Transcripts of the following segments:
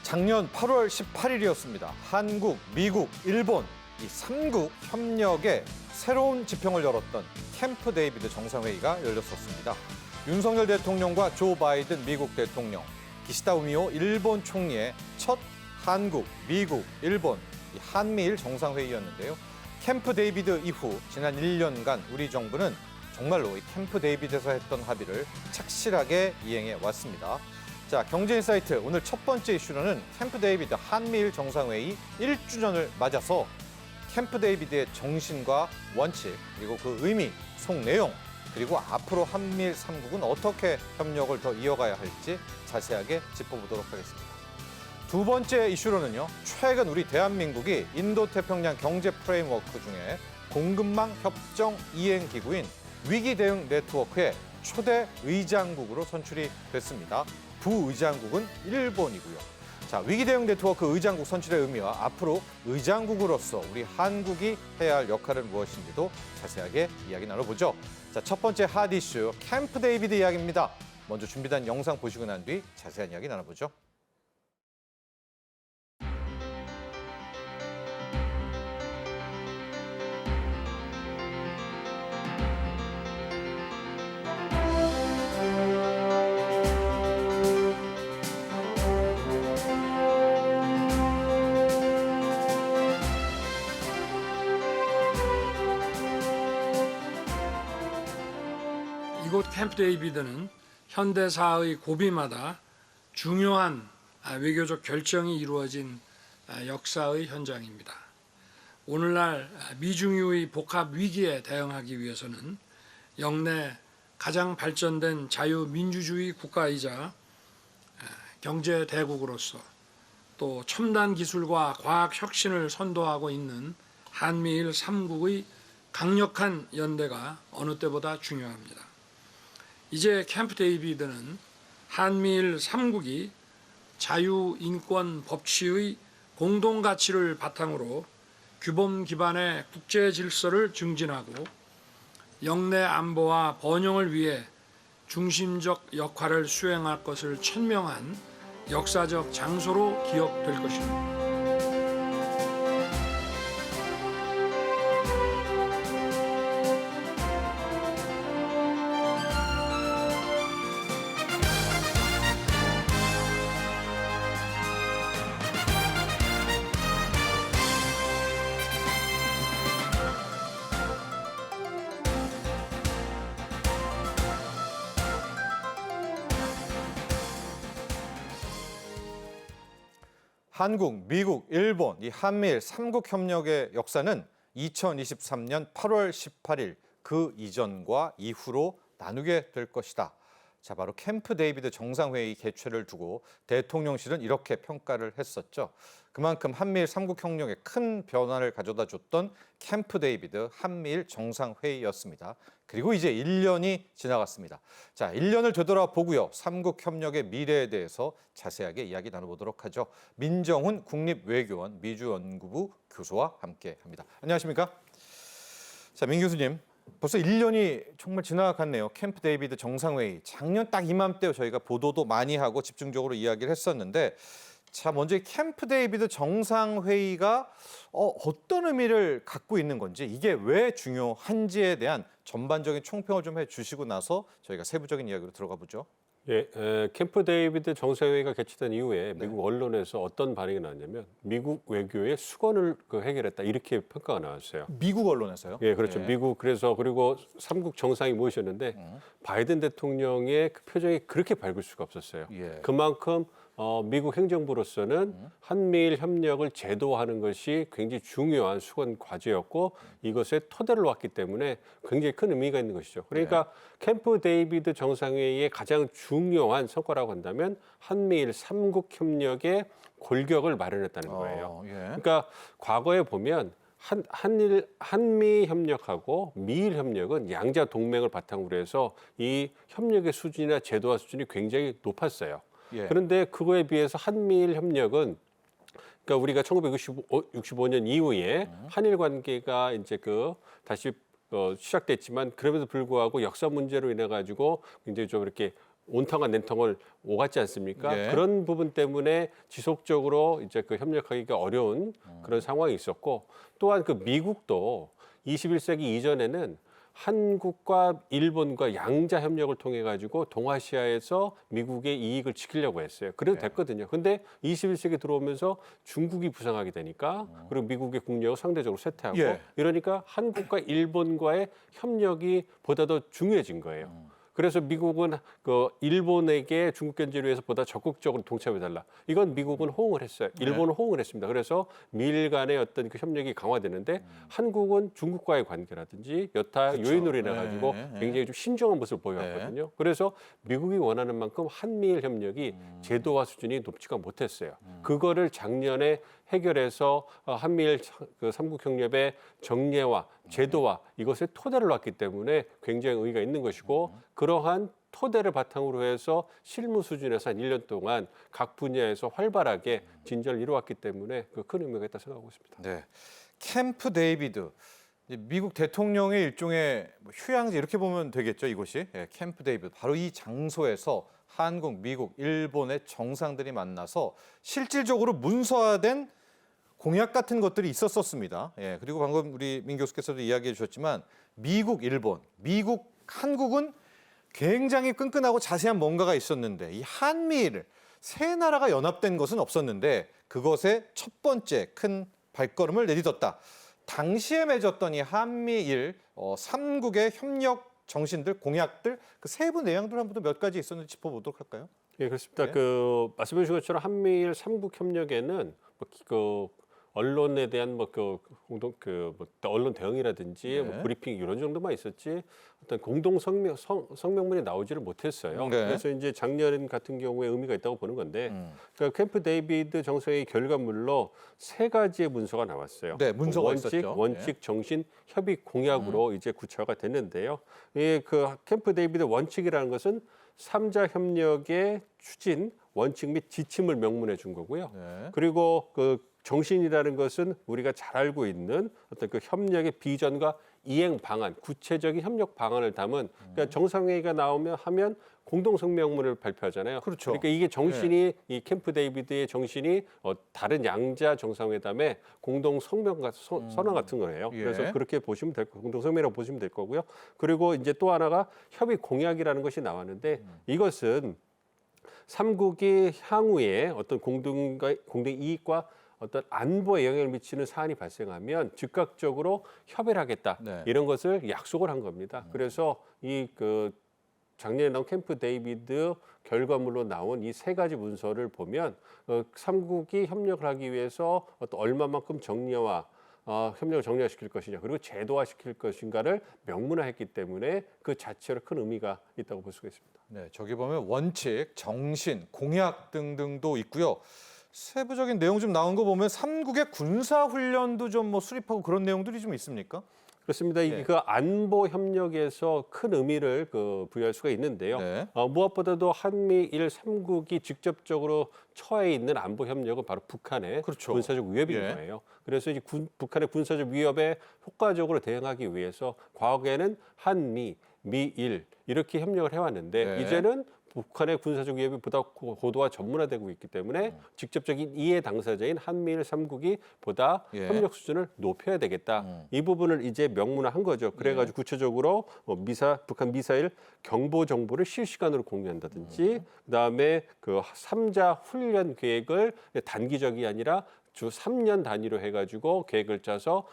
작년 8월 18일이었습니다. 한국, 미국, 일본 이 3국 협력에 새로운 지평을 열었던 캠프 데이비드 정상회의가 열렸었습니다. 윤석열 대통령과 조 바이든 미국 대통령, 기시다 우미오 일본 총리의 첫 한국, 미국, 일본 이 한미일 정상회의였는데요. 캠프 데이비드 이후 지난 1년간 우리 정부는 정말로 이 캠프 데이비드에서 했던 합의를 착실하게 이행해 왔습니다. 자, 경제인사이트 오늘 첫 번째 이슈로는 캠프 데이비드 한미일 정상회의 1주년을 맞아서 캠프 데이비드의 정신과 원칙, 그리고 그 의미, 속 내용, 그리고 앞으로 한미일 3국은 어떻게 협력을 더 이어가야 할지 자세하게 짚어보도록 하겠습니다. 두 번째 이슈로는요, 최근 우리 대한민국이 인도태평양 경제 프레임워크 중에 공급망 협정 이행 기구인 위기 대응 네트워크의 초대 의장국으로 선출이 됐습니다. 부의장국은 일본이고요. 자, 위기 대응 네트워크 의장국 선출의 의미와 앞으로 의장국으로서 우리 한국이 해야 할 역할은 무엇인지도 자세하게 이야기 나눠보죠. 자, 첫 번째 핫 이슈 캠프 데이비드 이야기입니다. 먼저 준비된 영상 보시고 난 뒤 자세한 이야기 나눠보죠. 이곳 캠프 데이비드는 현대사의 고비마다 중요한 외교적 결정이 이루어진 역사의 현장입니다. 오늘날 미중유의 복합 위기에 대응하기 위해서는 역내 가장 발전된 자유민주주의 국가이자 경제 대국으로서 또 첨단 기술과 과학 혁신을 선도하고 있는 한미일 3국의 강력한 연대가 어느 때보다 중요합니다. 이제 캠프 데이비드는 한미일 3국이 자유, 인권, 법치의 공동 가치를 바탕으로 규범 기반의 국제 질서를 증진하고 역내 안보와 번영을 위해 중심적 역할을 수행할 것을 천명한 역사적 장소로 기억될 것입니다. 한국, 미국, 일본, 이 한미일 3국 협력의 역사는 2023년 8월 18일 그 이전과 이후로 나누게 될 것이다. 자, 바로 캠프 데이비드 정상회의 개최를 두고 대통령실은 이렇게 평가를 했었죠. 그만큼 한미일 3국 협력에 큰 변화를 가져다 줬던 캠프 데이비드 한미일 정상회의였습니다. 그리고 이제 1년이 지나갔습니다. 자, 1년을 되돌아보고요. 3국 협력의 미래에 대해서 자세하게 이야기 나눠보도록 하죠. 민정훈 국립외교원 미주연구부 교수와 함께합니다. 안녕하십니까? 자, 민 교수님. 벌써 1년이 정말 지나갔네요. 캠프 데이비드 정상회의. 작년 딱 이맘때 저희가 보도도 많이 하고 집중적으로 이야기를 했었는데 자, 먼저 이 캠프 데이비드 정상회의가 어떤 의미를 갖고 있는 건지 이게 왜 중요한지에 대한 전반적인 총평을 좀 해주시고 나서 저희가 세부적인 이야기로 들어가 보죠. 예, 캠프 데이비드 정상회의가 개최된 이후에 미국 언론에서 어떤 반응이 나왔냐면 미국 외교의 수건을 해결했다 이렇게 평가가 나왔어요. 미국 언론에서요? 예, 그렇죠. 네. 미국 그리고 3국 정상이 모이셨는데 바이든 대통령의 그 표정이 그렇게 밝을 수가 없었어요. 예. 그만큼 미국 행정부로서는 한미일 협력을 제도화하는 것이 굉장히 중요한 수건 과제였고 이것에 토대를 놓았기 때문에 굉장히 큰 의미가 있는 것이죠. 그러니까 캠프 데이비드 정상회의의 가장 중요한 성과라고 한다면 한미일 3국 협력의 골격을 마련했다는 거예요. 예. 그러니까 과거에 보면 한미 협력하고 미일 협력은 양자 동맹을 바탕으로 해서 이 협력의 수준이나 제도화 수준이 굉장히 높았어요. 예. 그런데 그거에 비해서 한미일 협력은 그러니까 우리가 1965년 이후에 한일 관계가 이제 다시 시작됐지만 그럼에도 불구하고 역사 문제로 인해 가지고 굉장히 좀 이렇게 온탕한 냉탕을 오갔지 않습니까? 예. 그런 부분 때문에 지속적으로 이제 그 협력하기가 어려운 그런 상황이 있었고, 또한 그 미국도 21세기 이전에는 한국과 일본과 양자 협력을 통해 가지고 동아시아에서 미국의 이익을 지키려고 했어요. 그래도 네. 됐거든요. 근데 21세기 들어오면서 중국이 부상하게 되니까 그리고 미국의 국력을 상대적으로 쇠퇴하고 예. 이러니까 한국과 일본과의 협력이 보다 더 중요해진 거예요. 그래서 미국은 그 일본에게 중국 견제를 위해서 보다 적극적으로 동참해달라. 이건 미국은 호응을 했어요. 일본은 호응을 했습니다. 그래서 미일 간의 어떤 그 협력이 강화되는데 한국은 중국과의 관계라든지 여타 그쵸. 요인으로 인해 가지고 네, 네. 굉장히 좀 신중한 모습을 보여왔거든요. 그래서 미국이 원하는 만큼 한미일 협력이 제도화 수준이 높지가 못했어요. 그거를 작년에 해결해서 한미일 그 삼국 협력의 정례화, 제도화 이것에 토대를 놨기 때문에 굉장히 의의가 있는 것이고 그러한 토대를 바탕으로 해서 실무 수준에서 한 1년 동안 각 분야에서 활발하게 진전을 이루었기 때문에 그 큰 의미가 있다고 생각하고 있습니다. 네. 캠프 데이비드. 이제 미국 대통령의 일종의 뭐 휴양지 이렇게 보면 되겠죠, 이곳이. 예, 캠프 데이비드. 바로 이 장소에서 한국, 미국, 일본의 정상들이 만나서 실질적으로 문서화된 공약 같은 것들이 있었었습니다. 예, 그리고 방금 우리 민 교수께서도 이야기해 주셨지만 미국, 일본, 미국, 한국은 굉장히 끈끈하고 자세한 뭔가가 있었는데 이 한미일 세 나라가 연합된 것은 없었는데 그것의 첫 번째 큰 발걸음을 내딛었다. 당시에 맺었던 이 한미일 삼국의 협력 정신들, 공약들 그 세부 내용들 한번 몇 가지 있었는지 짚어보도록 할까요? 예, 그렇습니다. 네. 그 말씀해 주신 것처럼 한미일 삼국 협력에는 그 언론에 대한 그 공동 뭐 언론 대응이라든지 네. 뭐 브리핑 이런 정도만 있었지 어떤 공동 성명문이 나오지를 못했어요. 네. 그래서 이제 작년 같은 경우에 의미가 있다고 보는 건데 그러니까 캠프 데이비드 정상회의 결과물로 세 가지의 문서가 나왔어요. 네, 문서가 원칙, 있었죠. 원칙, 정신, 협의 공약으로 이제 구체화가 됐는데요. 그 캠프 데이비드 원칙이라는 것은 삼자 협력의 추진, 원칙 및 지침을 명문해 준 거고요. 네. 그리고 그 정신이라는 것은 우리가 잘 알고 있는 어떤 그 협력의 비전과 이행 방안, 구체적인 협력 방안을 담은 그러니까 정상회의가 나오면 하면 공동 성명문을 발표하잖아요. 그렇죠. 그러니까 이게 정신이 이 캠프 데이비드의 정신이 다른 양자 정상회담의 공동 성명 선언 같은 거예요. 예. 그래서 그렇게 보시면 될 거, 공동 성명이라고 보시면 될 거고요. 그리고 이제 또 하나가 협의 공약이라는 것이 나왔는데 이것은 삼국이 향후에 어떤 공동 이익과 어떤 안보에 영향을 미치는 사안이 발생하면 즉각적으로 협의를 하겠다. 네. 이런 것을 약속을 한 겁니다. 그래서 이 그 작년에 나온 캠프 데이비드 결과물로 나온 이 세 가지 문서를 보면 삼국이 협력을 하기 위해서 어떤 얼마만큼 정리화 협력을 정리화시킬 것이냐 그리고 제도화시킬 것인가를 명문화했기 때문에 그 자체로 큰 의미가 있다고 볼 수가 있습니다. 네, 저기 보면 원칙, 정신, 공약 등등도 있고요. 세부적인 내용 좀 나온 거 보면 삼국의 군사 훈련도 좀 뭐 수립하고 그런 내용들이 좀 있습니까? 그렇습니다. 이게 네. 그 안보 협력에서 큰 의미를 부여할 수가 있는데요. 네. 무엇보다도 한미일 삼국이 직접적으로 처해 있는 안보 협력은 바로 북한의 그렇죠. 군사적 위협인 예. 거예요. 그래서 이제 북한의 군사적 위협에 효과적으로 대응하기 위해서 과거에는 한미, 미일 이렇게 협력을 해왔는데 네. 이제는 북한의 군사적 위협이 보다 고도화 전문화되고 있기 때문에 직접적인 이해 당사자인 한미일 삼국이 보다 예. 협력 수준을 높여야 되겠다. 이 부분을 이제 명문화한 거죠. 그래가지고 구체적으로 북한 미사일 경보 정보를 실시간으로 공유한다든지, 그다음에 그 삼자 훈련 계획을 단기적이 아니라 주 3년 단위로 해가지고 계획을 짜서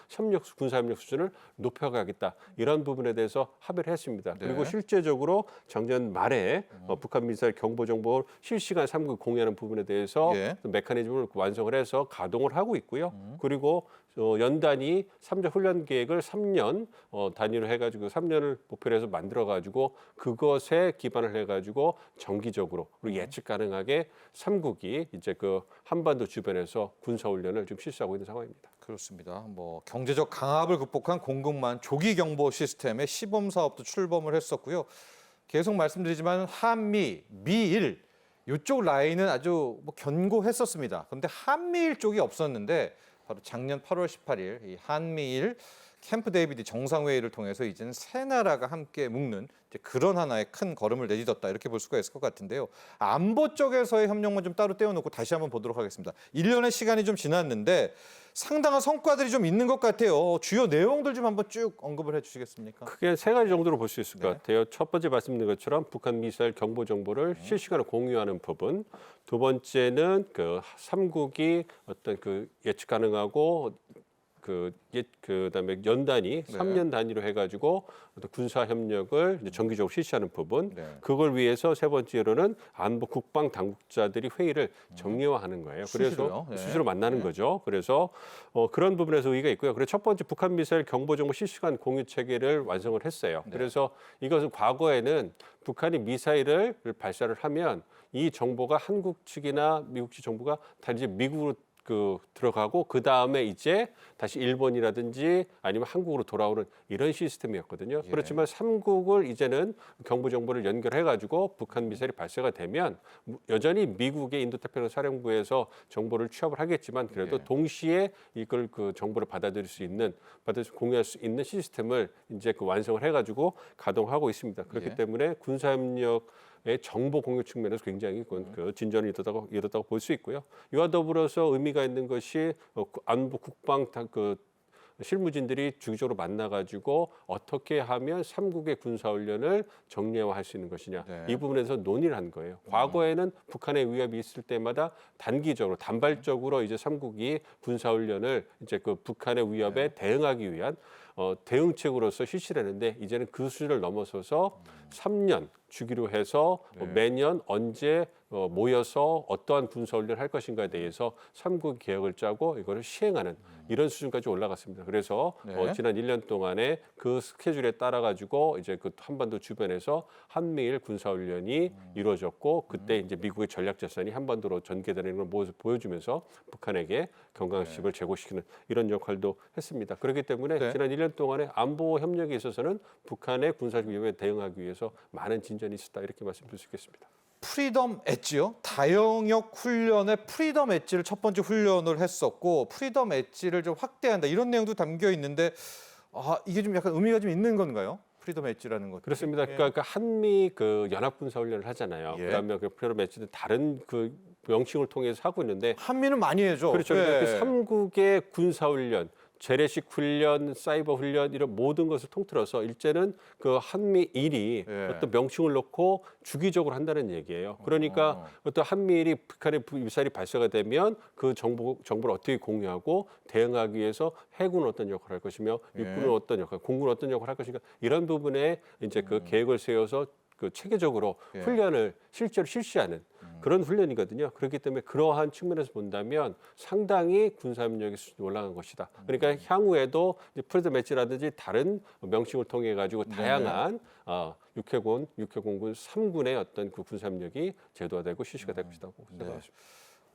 군사협력 수준을 높여가겠다. 이런 부분에 대해서 합의를 했습니다. 네. 그리고 실제적으로 작년 말에 북한 미사일 경보 정보를 실시간 삼국 공유하는 부분에 대해서 예. 메커니즘을 완성을 해서 가동을 하고 있고요. 그리고 연단위 3자 훈련 계획을 3년 단위로 해가지고 3년을 목표로 해서 만들어가지고 그것에 기반을 해가지고 정기적으로 그리고 예측 가능하게 삼국이 이제 그 한반도 주변에서 군사 훈련을 좀 실시하고 있는 상황입니다. 그렇습니다. 뭐 경제적 강압을 극복한 공급망 조기 경보 시스템의 시범 사업도 출범을 했었고요. 계속 말씀드리지만 한미, 미일 이쪽 라인은 아주 뭐 견고했었습니다. 그런데 한미일 쪽이 없었는데 바로 작년 8월 18일 이 한미일 캠프 데이비드 정상회의를 통해서 이제는 세 나라가 함께 묶는 이제 그런 하나의 큰 걸음을 내딛었다 이렇게 볼 수가 있을 것 같은데요. 안보 쪽에서의 협력만 좀 따로 떼어놓고 다시 한번 보도록 하겠습니다. 1년의 시간이 좀 지났는데 상당한 성과들이 좀 있는 것 같아요. 주요 내용들 좀 한번 쭉 언급을 해주시겠습니까? 크게 세 가지 정도로 볼 수 있을 것 네. 같아요. 첫 번째 말씀드린 것처럼 북한 미사일 경보 정보를 실시간으로 공유하는 부분. 두 번째는 그 3국이 어떤 그 예측 가능하고 그다음에 연단위, 3년 단위로 해가지고 어떤 군사 협력을 이제 정기적으로 실시하는 부분. 네. 그걸 위해서 세 번째로는 안보 국방 당국자들이 회의를 정례화하는 거예요. 수시로요? 그래서 네. 수시로 만나는 거죠. 그래서 그런 부분에서 의의가 있고요. 그래서 첫 번째 북한 미사일 경보 정보 실시간 공유 체계를 완성을 했어요. 네. 그래서 이것은 과거에는 북한이 미사일을 발사를 하면 이 정보가 한국 측이나 미국 측 정보가 다 이제 미국으로 들어가고 그 다음에 이제 다시 일본이라든지 아니면 한국으로 돌아오는 이런 시스템이었거든요. 예. 그렇지만 삼국을 이제는 경보 정보를 연결해 가지고 북한 미사일이 발사가 되면 여전히 미국의 인도태평양 사령부에서 정보를 취합을 하겠지만 그래도 예. 동시에 이걸 그 정보를 공유할 수 있는 시스템을 이제 완성을 해 가지고 가동하고 있습니다. 그렇기 예. 때문에 군사협력 의 정보 공유 측면에서 굉장히 그 진전이 이뤘다고 볼 수 있고요. 이와 더불어서 의미가 있는 것이 안보 국방 실무진들이 주기적으로 만나가지고 어떻게 하면 삼국의 군사훈련을 정례화할 수 있는 것이냐. 네. 이 부분에서 논의를 한 거예요. 과거에는 북한의 위협이 있을 때마다 단기적으로 단발적으로 이제 삼국이 군사훈련을 이제 그 북한의 위협에 대응하기 위한 대응책으로서 실시를 했는데 이제는 그 수준을 넘어서서 3년 주기로 해서 매년 언제 모여서 어떠한 군사훈련을 할 것인가에 대해서 삼국 계획을 짜고 이거를 시행하는 이런 수준까지 올라갔습니다. 그래서 네. 지난 1년 동안에 그 스케줄에 따라 가지고 이제 그 한반도 주변에서 한미일 군사훈련이 이루어졌고 그때 이제 미국의 전략자산이 한반도로 전개되는 걸 보여주면서 북한에게 경각심을 제고시키는 이런 역할도 했습니다. 그렇기 때문에 네. 지난 1년 동안에 안보 협력에 있어서는 북한의 군사적 위협에 대응하기 위해서 많은 진전이 있었다 이렇게 말씀드릴 수 있겠습니다. 프리덤 엣지요. 다영역 훈련의 프리덤 엣지를 첫 번째 훈련을 했었고 프리덤 엣지를 좀 확대한다 이런 내용도 담겨 있는데 이게 좀 약간 의미가 좀 있는 건가요? 프리덤 엣지라는 것. 그렇습니다. 예. 그러니까 한미 연합 군사 훈련을 하잖아요. 예. 그다음에 프리덤 엣지는 다른 명칭을 통해서 하고 있는데 한미는 많이 해죠. 그렇죠. 예. 그러니까 그 삼국의 군사 훈련, 재래식 훈련, 사이버 훈련 이런 모든 것을 통틀어서 일제는 그 한미일이 예. 어떤 명칭을 놓고 주기적으로 한다는 얘기예요. 그러니까 어떤 한미일이 북한의 미사일이 발사가 되면 그 정보를 어떻게 공유하고 대응하기 위해서 해군은 어떤 역할을 할 것이며 육군은 어떤 역할, 공군은 어떤 역할을 할 것인가 이런 부분에 이제 그 계획을 세워서 체계적으로 예. 훈련을 실제로 실시하는 그런 훈련이거든요. 그렇기 때문에 그러한 측면에서 본다면 상당히 군사협력의 수준이 올라간 것이다. 그러니까 향후에도 프리덤 엣지라든지 다른 명칭을 통해 가지고 다양한 육해공군 3군의 어떤 그 군사협력이 제도화되고 실시가 될 것이라고 생각합니다.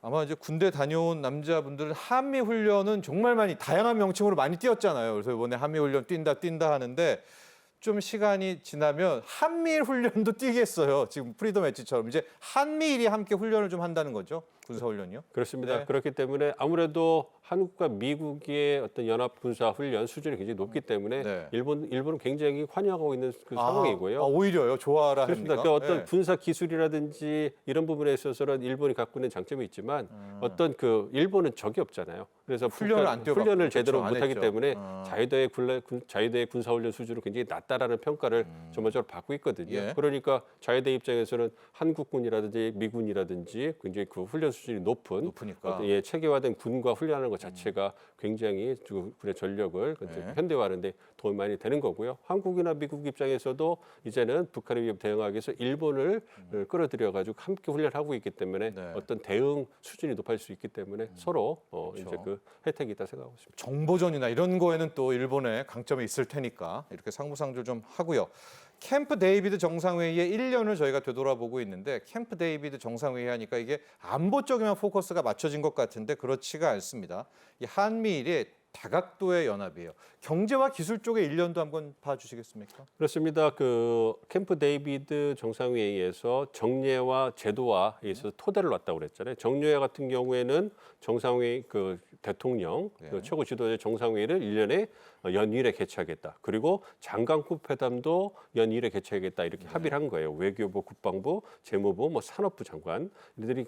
아마 이제 군대 다녀온 남자분들은 한미 훈련은 정말 많이 다양한 명칭으로 많이 뛰었잖아요. 그래서 이번에 한미 훈련 뛴다 하는데 좀 시간이 지나면 한미일 훈련도 뛰겠어요. 지금 프리덤 엣지처럼 이제 한미일이 함께 훈련을 좀 한다는 거죠. 군사 훈련이요. 그렇습니다. 네. 그렇기 때문에 아무래도 한국과 미국의 어떤 연합 군사 훈련 수준이 굉장히 높기 때문에 네. 일본은 굉장히 환영하고 있는 그 상황이고요. 오히려요. 좋아라 그렇습니다. 합니까? 그러니까 어떤 네. 군사 기술이라든지 이런 부분에 있어서는 일본이 갖고 있는 장점이 있지만 어떤 일본은 적이 없잖아요. 그래서 훈련을 안 뛰어봤고, 훈련을 제대로 그렇죠. 안 못하기 했죠. 때문에 자위대의 군사훈련 수준은 굉장히 낮다라는 평가를 전반적으로 받고 있거든요. 예. 그러니까 자위대 입장에서는 한국군이라든지 미군이라든지 굉장히 그 훈련 수준이 높으니까. 어떤 체계화된 군과 훈련하는 것 자체가 굉장히 군의 전력을 네. 현대화하는데 도움이 많이 되는 거고요. 한국이나 미국 입장에서도 이제는 북한의 위협 대응하기 위해서 일본을 끌어들여 가지고 함께 훈련하고 있기 때문에 네. 어떤 대응 수준이 높아질 수 있기 때문에 서로 그렇죠. 이제 그 혜택이 있다 생각하고 있습니다. 정보전이나 이런 거에는 또 일본의 강점이 있을 테니까 이렇게 상부상조 좀 하고요. 캠프 데이비드 정상회의의 1년을 저희가 되돌아보고 있는데 캠프 데이비드 정상회의 하니까 이게 안보 쪽에만 포커스가 맞춰진 것 같은데 그렇지가 않습니다. 이 한미일이 다각도의 연합이에요. 경제와 기술 쪽의 일련도 한번 봐주시겠습니까? 그렇습니다. 그 캠프 데이비드 정상회의에서 정례와 제도화에 있어서 토대를 놨다고 그랬잖아요. 정례화 같은 경우에는 정상회의 그 대통령 그 최고 지도자 정상회의를 1년에 연일에 개최하겠다. 그리고 장관급 회담도 연일에 개최하겠다. 이렇게 합의를 한 거예요. 외교부, 국방부, 재무부, 뭐 산업부 장관 이들이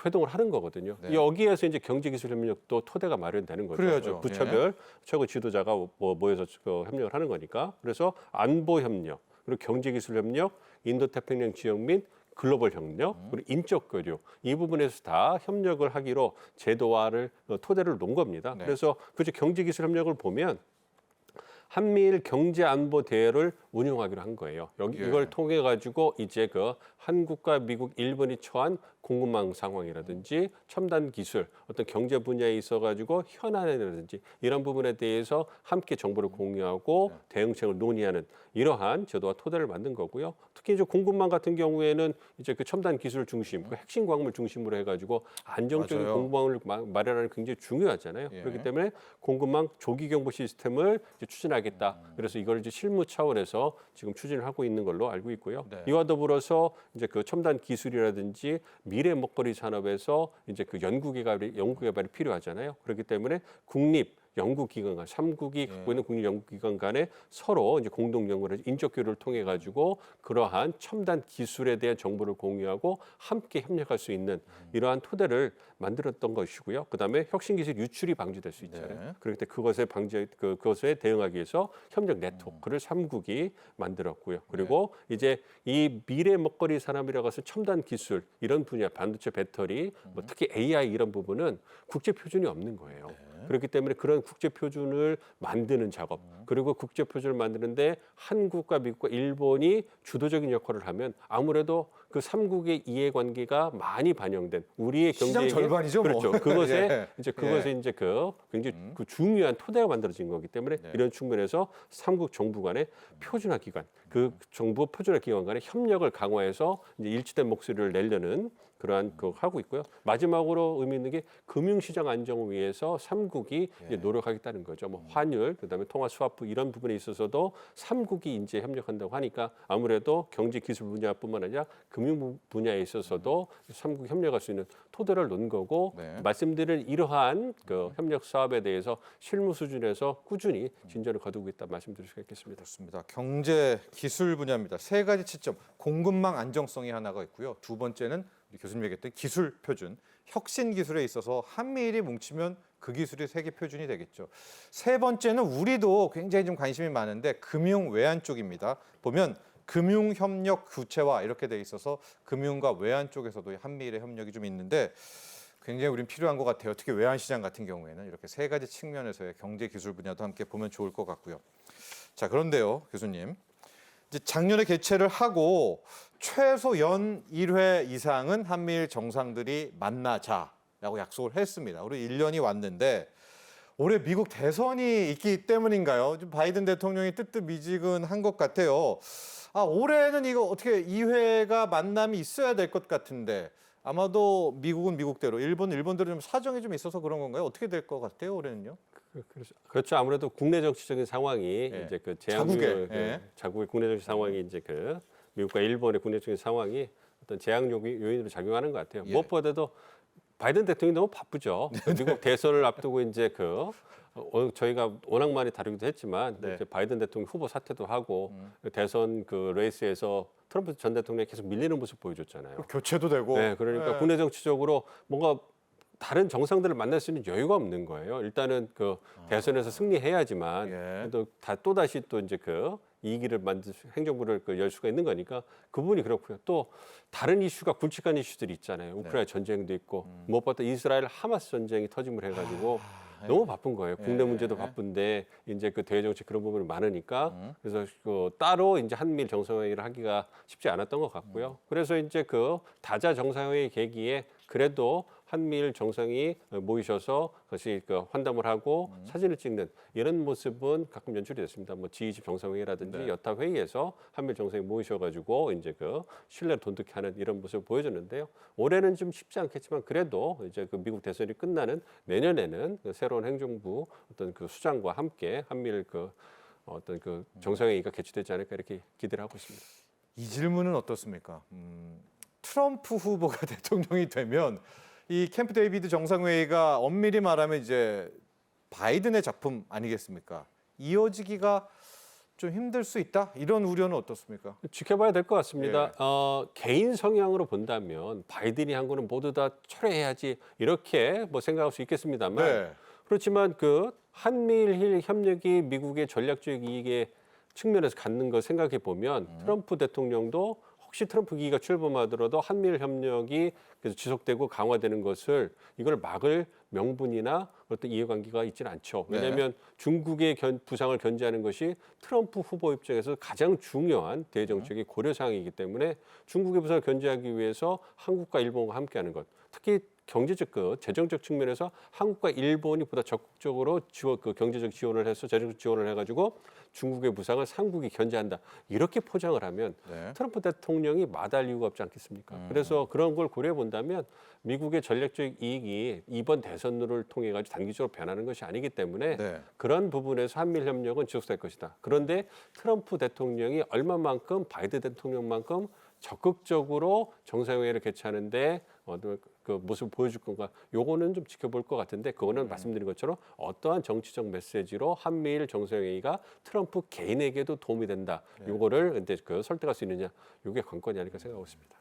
회동을 하는 거거든요. 네. 여기에서 이제 경제기술협력도 토대가 마련되는 거죠. 그래야죠. 부처별 최고 지도자가 모여서 협력을 하는 거니까. 그래서 안보협력, 그리고 경제기술협력, 인도태평양 지역 및 글로벌 협력, 그리고 인적 교류 이 부분에서 다 협력을 하기로 제도화를 토대를 놓은 겁니다. 네. 그래서 그저 경제기술 협력을 보면 한미일 경제 안보 대회를 운영하기로 한 거예요. 이걸 통해 가지고 이제 그 한국과 미국, 일본이 처한 공급망 상황이라든지 첨단 기술, 어떤 경제 분야에 있어 가지고 현안이라든지 이런 부분에 대해서 함께 정보를 공유하고 대응책을 논의하는 이러한 제도와 토대를 만든 거고요. 특히 이제 공급망 같은 경우에는 이제 그 첨단 기술 중심, 그 핵심 광물 중심으로 해가지고 안정적인 맞아요. 공급망을 마련하는 게 굉장히 중요하잖아요. 그렇기 때문에 공급망 조기 경보 시스템을 이제 추진하겠다. 그래서 이걸 이제 실무 차원에서 지금 추진을 하고 있는 걸로 알고 있고요. 네. 이와 더불어서 이제 그 첨단 기술이라든지 미래 먹거리 산업에서 이제 그 연구 개발이 필요하잖아요. 그렇기 때문에 국립 연구기관 간 3국이 갖고 있는 국립 연구기관 간에 서로 이제 공동 연구를 인적 교류를 통해 가지고 그러한 첨단 기술에 대한 정보를 공유하고 함께 협력할 수 있는 이러한 토대를 만들었던 것이고요. 그다음에 혁신 기술 유출이 방지될 수 있잖아요. 네. 그렇기 때문에 그것에 대응하기 위해서 협력 네트워크를 3국이 만들었고요. 그리고 이제 이 미래 먹거리 산업이라고 해서 첨단 기술 이런 분야 반도체 배터리 뭐 특히 AI 이런 부분은 국제 표준이 없는 거예요. 그렇기 때문에 그런 국제 표준을 만드는 작업 그리고 국제 표준을 만드는데 한국과 미국과 일본이 주도적인 역할을 하면 아무래도 그 3국의 이해관계가 많이 반영된 우리의 시장 경제에 절반이죠, 뭐. 그렇죠. 그것에 예. 이제 이제 굉장히 그 중요한 토대가 만들어진 거기 때문에 이런 측면에서 3국 정부 간의 표준화 기관, 그 정부 표준화 기관 간의 협력을 강화해서 이제 일치된 목소리를 내려는 그러한 하고 있고요. 마지막으로 의미 있는 게 금융시장 안정을 위해서 3국이 이제 노력하겠다는 거죠. 뭐 환율, 그다음에 통화 스와프 이런 부분에 있어서도 3국이 이제 협력한다고 하니까 아무래도 경제 기술 분야뿐만 아니라 금융 분야에 있어서도 3국이 협력할 수 있는 토대를 놓은 거고 말씀드린 이러한 그 협력 사업에 대해서 실무 수준에서 꾸준히 진전을 거두고 있다 말씀드릴 수가 있겠습니다. 그렇습니다. 경제 기술 분야입니다. 세 가지 치점, 공급망 안정성이 하나가 있고요. 두 번째는 우리 교수님 얘기했던 기술 표준, 혁신 기술에 있어서 한미일이 뭉치면 그 기술이 세계 표준이 되겠죠. 세 번째는 우리도 굉장히 좀 관심이 많은데 금융 외환 쪽입니다. 보면 금융 협력 구체화 이렇게 돼 있어서 금융과 외환 쪽에서도 한미일의 협력이 좀 있는데 굉장히 우린 필요한 것 같아요. 특히 외환 시장 같은 경우에는 이렇게 세 가지 측면에서의 경제 기술 분야도 함께 보면 좋을 것 같고요. 자, 그런데요, 교수님. 이제 작년에 개최를 하고 최소 연 1회 이상은 한미일 정상들이 만나자라고 약속을 했습니다. 우리 1년이 왔는데 올해 미국 대선이 있기 때문인가요? 좀 바이든 대통령이 뜨뜻미지근한 것 같아요. 올해는 이거 어떻게 2회가 만남이 있어야 될 것 같은데 아마도 미국은 미국대로, 일본은 일본대로 좀 사정이 좀 있어서 그런 건가요? 어떻게 될 것 같아요, 올해는요? 그렇죠. 아무래도 국내 정치적인 상황이 이제 그 자국의 국내 정치 상황이 이제 그 미국과 일본의 국내적인 상황이 어떤 제약 요인으로 작용하는 것 같아요. 무엇보다도 바이든 대통령이 너무 바쁘죠. 미국 대선을 앞두고 이제 저희가 워낙 많이 다루기도 했지만 이제 바이든 대통령 후보 사퇴도 하고 대선 그 레이스에서 트럼프 전 대통령이 계속 밀리는 모습 보여줬잖아요. 교체도 되고. 네, 그러니까 국내 정치적으로 뭔가 다른 정상들을 만날 수 있는 여유가 없는 거예요. 일단은 그 대선에서 승리해야지만 또 다시 또 이제 이기를 행정부를 열 수가 있는 거니까 그 부분이 그렇고요. 또 다른 이슈가 굵직한 이슈들이 있잖아요. 우크라이나 전쟁도 있고 무엇보다 이스라엘 하마스 전쟁이 터짐을 해가지고 너무 바쁜 거예요. 국내 문제도 바쁜데 이제 그 대외 정치 그런 부분이 많으니까 그래서 따로 이제 한미일 정상회의를 하기가 쉽지 않았던 것 같고요. 그래서 이제 다자 정상회의 계기에 그래도 한미일 정상이 모이셔서 같이 그 환담을 하고 사진을 찍는 이런 모습은 가끔 연출이 됐습니다. 뭐 G20 정상회의라든지 네. 여타 회의에서 한미일 정상이 모이셔가지고 이제 그 신뢰를 돈독히하는 이런 모습을 보여줬는데요. 올해는 좀 쉽지 않겠지만 그래도 이제 그 미국 대선이 끝나는 내년에는 그 새로운 행정부 어떤 그 수장과 함께 한미일 그 어떤 그 정상회의가 개최되지 않을까 이렇게 기대를 하고 있습니다. 이 질문은 어떻습니까? 트럼프 후보가 대통령이 되면 이 캠프 데이비드 정상회의가 엄밀히 말하면 이제 바이든의 작품 아니겠습니까? 이어지기가 좀 힘들 수 있다? 이런 우려는 어떻습니까? 지켜봐야 될 것 같습니다. 예. 개인 성향으로 본다면 바이든이 한 거는 모두 다 철회해야지 이렇게 뭐 생각할 수 있겠습니다만 네. 그렇지만 그 한미일 협력이 미국의 전략적 이익의 측면에서 갖는 거 생각해 보면 트럼프 대통령도 혹시 트럼프 기기가 출범하더라도 한미일 협력이 계속 지속되고 강화되는 것을 이걸 막을 명분이나 어떤 이해관계가 있지는 않죠. 왜냐하면 중국의 부상을 견제하는 것이 트럼프 후보 입장에서 가장 중요한 대정책의 고려 사항이기 때문에 중국의 부상을 견제하기 위해서 한국과 일본과 함께하는 것, 특히 경제적 재정적 측면에서 한국과 일본이 보다 적극적으로 그 경제적 지원을 해서 재정적 지원을 해가지고 중국의 부상을 삼국이 견제한다 이렇게 포장을 하면 네. 트럼프 대통령이 마다할 이유가 없지 않겠습니까? 그래서 그런 걸 고려해 본다면 미국의 전략적 이익이 이번 대선을 통해 가지고 단기적으로 변하는 것이 아니기 때문에 네. 그런 부분에서 한미일 협력은 지속될 것이다. 그런데 트럼프 대통령이 얼마만큼 바이든 대통령만큼 적극적으로 정상회의를 개최하는데 그 모습을 보여줄 건가? 요거는 좀 지켜볼 것 같은데 그거는 말씀드린 것처럼 어떠한 정치적 메시지로 한미일 정상회의가 트럼프 개인에게도 도움이 된다. 요거를 근데 그 설득할 수 있느냐? 요게 관건이 아닐까 생각하고 있습니다.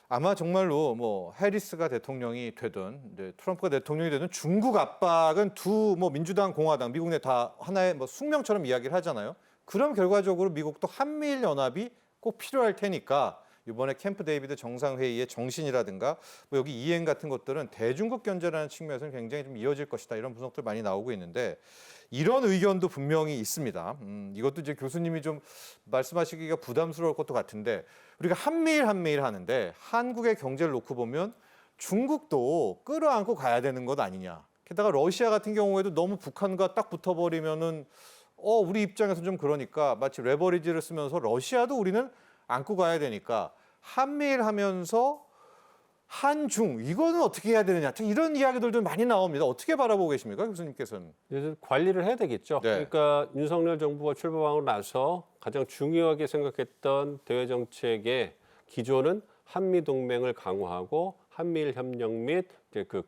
아마 정말로 뭐 해리스가 대통령이 되든 이제 트럼프가 대통령이 되든 중국 압박은 두 뭐 민주당, 공화당, 미국 내 다 하나의 뭐 숙명처럼 이야기를 하잖아요. 그럼 결과적으로 미국도 한미일 연합이 꼭 필요할 테니까 이번에 캠프 데이비드 정상회의의 정신이라든가 뭐 여기 이행 같은 것들은 대중국 견제라는 측면에서는 굉장히 좀 이어질 것이다 이런 분석들 많이 나오고 있는데 이런 의견도 분명히 있습니다. 이것도 이제 교수님이 좀 말씀하시기가 부담스러울 것도 같은데 우리가 한미일 하는데 한국의 경제를 놓고 보면 중국도 끌어안고 가야 되는 것 아니냐. 게다가 러시아 같은 경우에도 너무 북한과 딱 붙어버리면은 우리 입장에서 좀 그러니까 마치 레버리지를 쓰면서 러시아도 우리는 안고 가야 되니까 한미일 하면서 한중 이거는 어떻게 해야 되느냐 이런 이야기들도 많이 나옵니다. 어떻게 바라보고 계십니까, 교수님께서는? 그래서 관리를 해야 되겠죠. 네. 그러니까 윤석열 정부가 출범하고 나서 가장 중요하게 생각했던 대외 정책의 기조는 한미 동맹을 강화하고 한미일 협력 및 이제 그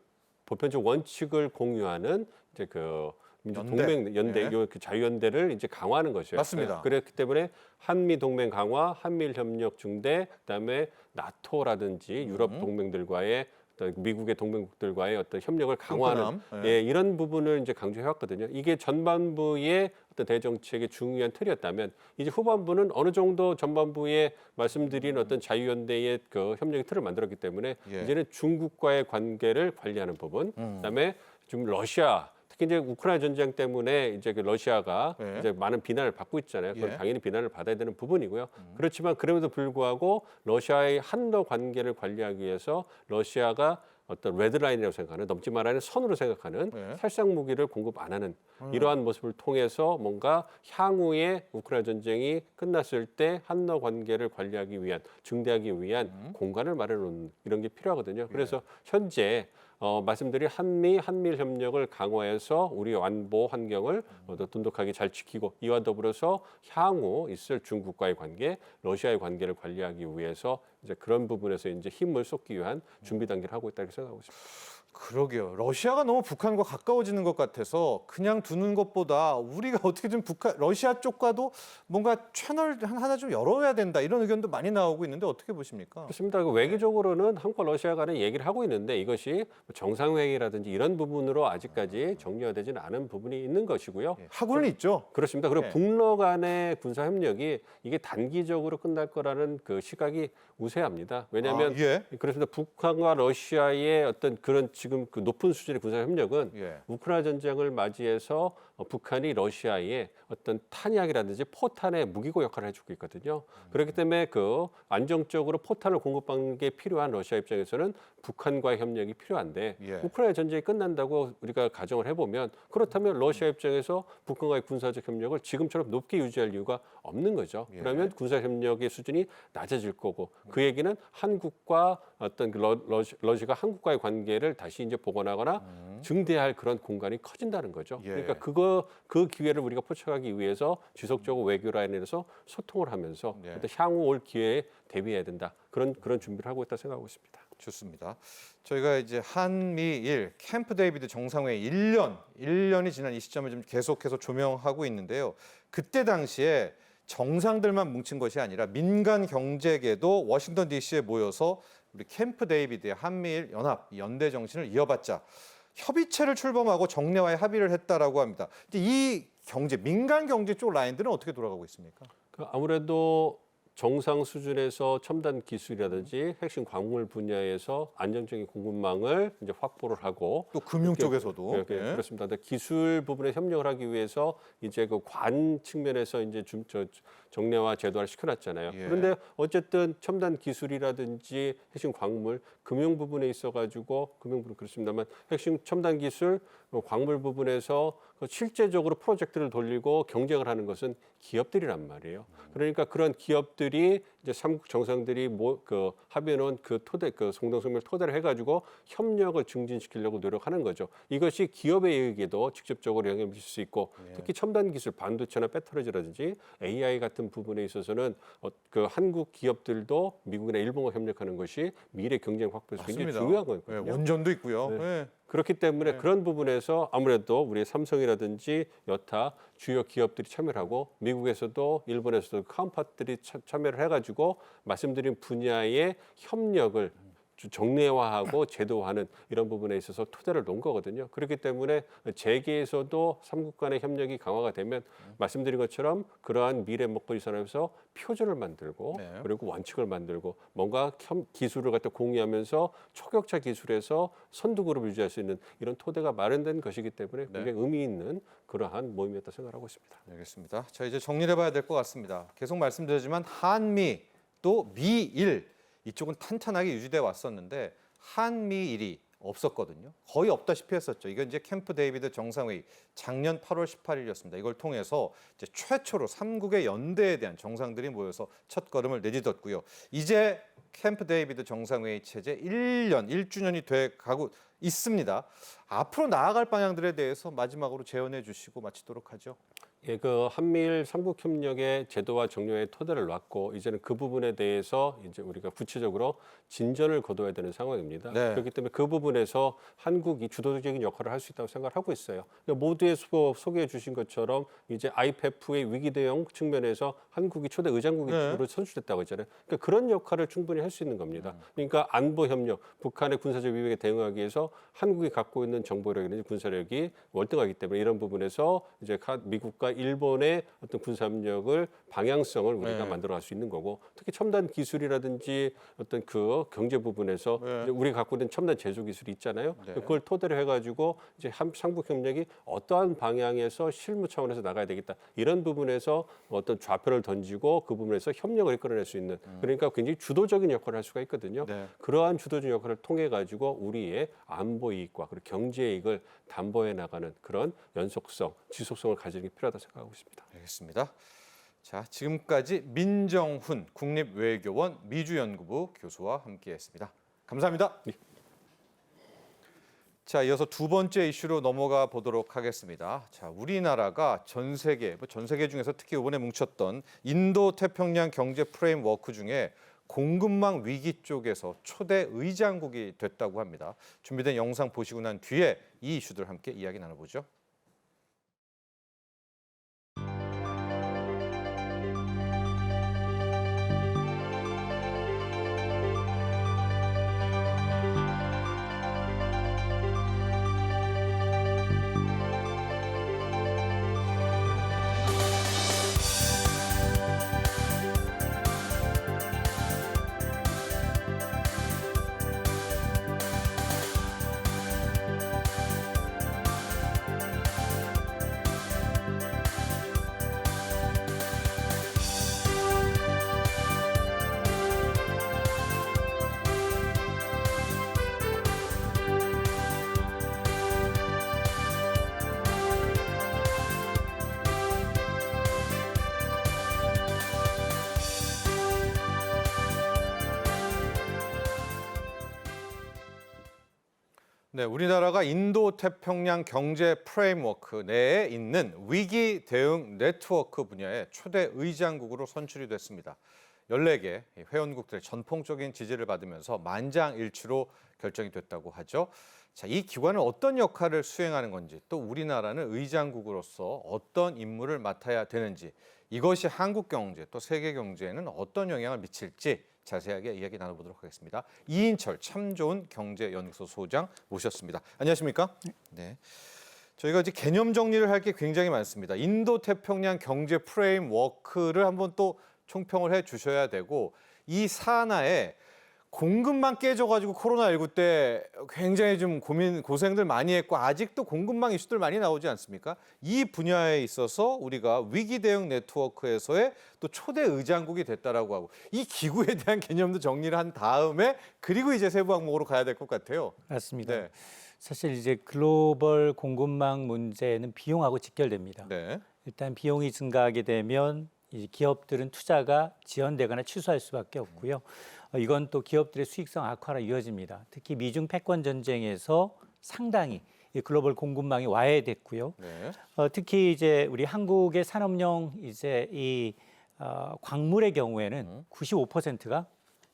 보편적 원칙을 공유하는 이제 그 동맹 연대 네. 요 그 자유연대를 이제 강화하는 것이에요. 맞습니다. 그렇기 때문에 한미 동맹 강화, 한미일 협력 중대, 그다음에 나토라든지 유럽 동맹들과의 어떤 미국의 동맹국들과의 어떤 협력을 강화하는 끈끈함. 예, 이런 부분을 이제 강조해 왔거든요. 이게 전반부의 어떤 대정책의 중요한 틀이었다면 이제 후반부는 어느 정도 전반부에 말씀드린 어떤 자유연대의 그 협력의 틀을 만들었기 때문에 예. 이제는 중국과의 관계를 관리하는 부분, 그다음에 지금 러시아 특히 이제 우크라이나 전쟁 때문에 이제 그 러시아가 예. 이제 많은 비난을 받고 있잖아요. 그건 예. 당연히 비난을 받아야 되는 부분이고요. 그렇지만 그럼에도 불구하고 러시아의 한러 관계를 관리하기 위해서 러시아가 어떤 레드라인이라고 생각하는 넘지 말아야 하는 선으로 생각하는 예. 살상 무기를 공급 안 하는 이러한 모습을 통해서 뭔가 향후에 우크라이나 전쟁이 끝났을 때 한러 관계를 관리하기 위한 증대하기 위한 공간을 마련해 놓는 이런 게 필요하거든요. 그래서 현재 말씀드린 한미일 협력을 강화해서 우리 안보 환경을 더 돈독하게 잘 지키고 이와 더불어서 향후 있을 중국과의 관계, 러시아의 관계를 관리하기 위해서 이제 그런 부분에서 이제 힘을 쏟기 위한 준비 단계를 하고 있다고 생각하고 있습니다. 그러게요. 러시아가 너무 북한과 가까워지는 것 같아서 그냥 두는 것보다 우리가 어떻게든 러시아 쪽과도 뭔가 채널 하나 좀 열어야 된다 이런 의견도 많이 나오고 있는데 어떻게 보십니까? 그렇습니다. 그 외교적으로는 한국과 러시아 간에 얘기를 하고 있는데 이것이 정상회의라든지 이런 부분으로 아직까지 정리화되지는 않은 부분이 있는 것이고요. 하고는 있죠. 그렇습니다. 그리고 네. 북러 간의 군사 협력이 이게 단기적으로 끝날 거라는 그 시각이 우세합니다. 왜냐하면 예. 그렇습니다. 북한과 러시아의 어떤 그런 지금 그 높은 수준의 군사 협력은 예. 우크라이나 전쟁을 맞이해서 북한이 러시아에 어떤 탄약이라든지 포탄의 무기고 역할을 해주고 있거든요. 그렇기 때문에 그 안정적으로 포탄을 공급받는 게 필요한 러시아 입장에서는 북한과의 협력이 필요한데 예. 우크라이나 전쟁이 끝난다고 우리가 가정을 해보면 그렇다면 러시아 입장에서 북한과의 군사적 협력을 지금처럼 높게 유지할 이유가 없는 거죠. 예. 그러면 군사 협력의 수준이 낮아질 거고 그 얘기는 한국과 어떤 그 러시아가 한국과의 관계를 다시 이제 복원하거나 증대할 그런 공간이 커진다는 거죠. 예. 그러니까 그 기회를 우리가 포착하기 위해서 지속적으로 외교 라인에서 소통을 하면서 예. 어떤 향후 올 기회에 대비해야 된다. 그런 준비를 하고 있다 생각하고 있습니다. 좋습니다. 저희가 이제 한미일 캠프 데이비드 정상회의 1년이 지난 이 시점을 좀 계속해서 조명하고 있는데요. 그때 당시에 정상들만 뭉친 것이 아니라 민간 경제계도 워싱턴 DC에 모여서 우리 캠프 데이비드의 한미일 연합 연대 정신을 이어받자 협의체를 출범하고 정례화에 합의를 했다라고 합니다. 이 민간 경제 쪽 라인들은 어떻게 돌아가고 있습니까? 아무래도 정상 수준에서 첨단 기술이라든지 핵심 광물 분야에서 안정적인 공급망을 이제 확보를 하고 또 금융 쪽에서도 예, 그렇습니다. 근데 기술 부분에 협력을 하기 위해서 이제 그 관 측면에서 이제 정례화 제도화를 시켜놨잖아요. 예. 그런데 어쨌든 첨단 기술이라든지 핵심 광물, 금융 부분에 있어가지고 금융 부분 그렇습니다만 핵심 첨단 기술, 광물 부분에서 실제적으로 프로젝트를 돌리고 경쟁을 하는 것은 기업들이란 말이에요. 그러니까 그런 기업들이 이제 삼국 정상들이 합의해놓은 그 공동성명을 토대로 해가지고 협력을 증진시키려고 노력하는 거죠. 이것이 기업의 이익에도 직접적으로 영향을 미칠 수 있고 특히 첨단 기술, 반도체나 배터리라든지 AI 같은 부분에 있어서는 그 한국 기업들도 미국이나 일본과 협력하는 것이 미래 경쟁 확보에서 굉장히 중요한 거거든요. 예, 원전도 있고요. 네. 예. 그렇기 때문에 그런 부분에서 아무래도 우리 삼성이라든지 여타 주요 기업들이 참여를 하고 미국에서도 일본에서도 카운파들이 참여를 해가지고 말씀드린 분야의 협력을 정례화하고 제도화하는 이런 부분에 있어서 토대를 놓은 거거든요. 그렇기 때문에 재계에서도 삼국 간의 협력이 강화가 되면 말씀드린 것처럼 그러한 미래 먹거리 산업에서 표준을 만들고 네. 그리고 원칙을 만들고 뭔가 기술을 갖다 공유하면서 초격차 기술에서 선두그룹을 유지할 수 있는 이런 토대가 마련된 것이기 때문에 굉장히 의미 있는 그러한 모임이었다 생각하고 있습니다. 알겠습니다. 자, 이제 정리를 해봐야 될 것 같습니다. 계속 말씀드리지만 한미 또 미일 이쪽은 탄탄하게 유지돼 왔었는데 한미일이 없었거든요. 거의 없다시피 했었죠. 이건 이제 캠프 데이비드 정상회의 작년 8월 18일이었습니다. 이걸 통해서 이제 최초로 삼국의 연대에 대한 정상들이 모여서 첫 걸음을 내딛었고요. 이제 캠프 데이비드 정상회의 체제 1주년이 돼 가고 있습니다. 앞으로 나아갈 방향들에 대해서 마지막으로 제언해 주시고 마치도록 하죠. 예, 그 한미일 삼국 협력의 제도와 정례의 토대를 놨고 이제는 그 부분에 대해서 이제 우리가 구체적으로 진전을 거둬야 되는 상황입니다. 네. 그렇기 때문에 그 부분에서 한국이 주도적인 역할을 할 수 있다고 생각을 하고 있어요. 그러니까 모두의 소개해 주신 것처럼 이제 IPEF의 위기 대응 측면에서 한국이 초대 의장국으로 선출됐다고 했잖아요. 그러니까 그런 역할을 충분히 할 수 있는 겁니다. 그러니까 안보 협력, 북한의 군사적 위협에 대응하기 위해서 한국이 갖고 있는 정보력이나 군사력이 월등하기 때문에 이런 부분에서 이제 미국과 일본의 어떤 군사협력을 방향성을 우리가 만들어갈 수 있는 거고 특히 첨단 기술이라든지 어떤 그 경제 부분에서 이제 우리가 갖고 있는 첨단 제조 기술이 있잖아요. 그걸 토대로 해가지고 이제 삼국 협력이 어떠한 방향에서 실무 차원에서 나가야 되겠다 이런 부분에서 어떤 좌표를 던지고 그 부분에서 협력을 이끌어낼 수 있는 그러니까 굉장히 주도적인 역할을 할 수가 있거든요. 네. 그러한 주도적인 역할을 통해 가지고 우리의 안보 이익과 그리고 경제 이익을 담보해 나가는 그런 연속성, 지속성을 가지는 게 필요하다 생각하고 있습니다. 알겠습니다. 자, 지금까지 민정훈 국립외교원 미주연구부 교수와 함께했습니다. 감사합니다. 네. 자, 이어서 두 번째 이슈로 넘어가 보도록 하겠습니다. 자, 우리나라가 전 세계 중에서 특히 이번에 뭉쳤던 인도 태평양 경제 프레임워크 중에 공급망 위기 쪽에서 초대 의장국이 됐다고 합니다. 준비된 영상 보시고 난 뒤에 이 이슈들 함께 이야기 나눠보죠. 네, 우리나라가 인도 태평양 경제 프레임워크 내에 있는 위기 대응 네트워크 분야의 초대 의장국으로 선출이 됐습니다. 14개 회원국들의 전폭적인 지지를 받으면서 만장일치로 결정이 됐다고 하죠. 자, 이 기관은 어떤 역할을 수행하는 건지, 또 우리나라는 의장국으로서 어떤 임무를 맡아야 되는지, 이것이 한국 경제 또 세계 경제에는 어떤 영향을 미칠지 자세하게 이야기 나눠보도록 하겠습니다. 이인철 참 좋은 경제연구소 소장 모셨습니다. 안녕하십니까? 네. 저희가 이제 개념 정리를 할 게 굉장히 많습니다. 인도 태평양 경제 프레임워크를 한번 또 총평을 해 주셔야 되고, 이 산하에 공급망 깨져가지고 코로나19 때 굉장히 좀 고생들 많이 했고 아직도 공급망 이슈들 많이 나오지 않습니까? 이 분야에 있어서 우리가 위기 대응 네트워크에서의 또 초대 의장국이 됐다라고 하고, 이 기구에 대한 개념도 정리를 한 다음에 그리고 이제 세부 항목으로 가야 될 것 같아요. 맞습니다. 네. 사실 이제 글로벌 공급망 문제는 비용하고 직결됩니다. 네. 일단 비용이 증가하게 되면 이 기업들은 투자가 지연되거나 취소할 수밖에 없고요. 이건 또 기업들의 수익성 악화로 이어집니다. 특히 미중 패권 전쟁에서 상당히 이 글로벌 공급망이 와해됐고요. 네. 특히 이제 우리 한국의 산업용 이제 이 광물의 경우에는 95%가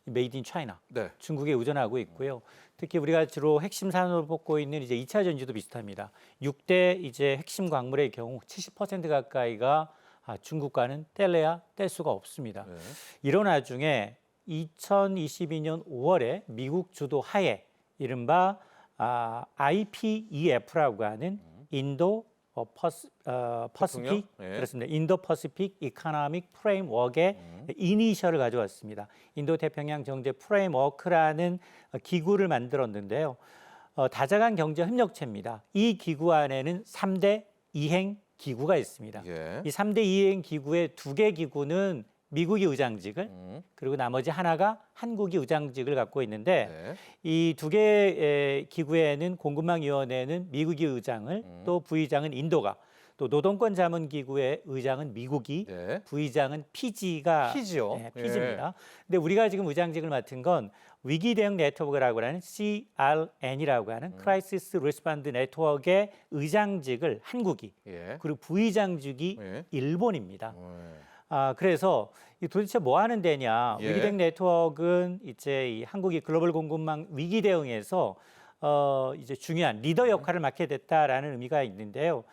메이드 인 차이나, 네. 중국에 의존하고 있고요. 특히 우리가 주로 핵심 산업으로 뽑고 있는 이제 2차 전지도 비슷합니다. 6대 이제 핵심 광물의 경우 70% 가까이가 중국과는 뗄래야 뗄 수가 없습니다. 네. 이런 와중에 2022년 5월에 미국 주도 하에 이른바 IPEF라고 하는 인도 퍼시픽, 네. 그렇습니다. 인도 퍼시픽 이코노믹 프레임워크의 이니셜을 가져왔습니다. 인도 태평양 경제 프레임워크라는 기구를 만들었는데요. 다자간 경제 협력체입니다. 이 기구 안에는 3대 이행 기구가 있습니다. 예. 이 3대 이행 기구의 2개 기구는 미국이 의장직을, 그리고 나머지 하나가 한국이 의장직을 갖고 있는데, 네. 이 2개 기구에는 공급망위원회는 미국이 의장을, 또 부의장은 인도가, 또 노동권자문기구의 의장은 미국이, 네. 부의장은 피지가 피지요. 네, 피지입니다. 근데 우리가 지금 의장직을 맡은 건 위기 대응 네트워크라고 하는 CRN이라고 하는 크라이시스 리스폰드 네트워크의 의장직을 한국이, 예. 그리고 부의장직이 예. 일본입니다. 네. 그래서 이 도대체 뭐 하는 데냐? 예. 위기 대응 네트워크는 이제 이 한국이 글로벌 공급망 위기 대응에서 이제 중요한 리더 역할을 맡게 됐다라는 의미가 있는데요.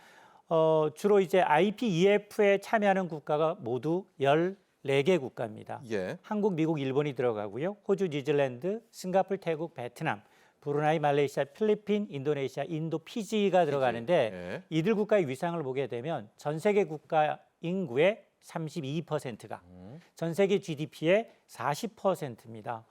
주로 이제 IPEF에 참여하는 국가가 모두 14개 국가입니다. 예. 한국, 미국, 일본이 들어가고요. 호주, 뉴질랜드, 싱가포르, 태국, 베트남, 브루나이, 말레이시아, 필리핀, 인도네시아, 인도, 피지가 들어가는데, 예. 이들 국가의 위상을 보게 되면 전 세계 국가 인구의 32%가, 전 세계 GDP의 40%입니다.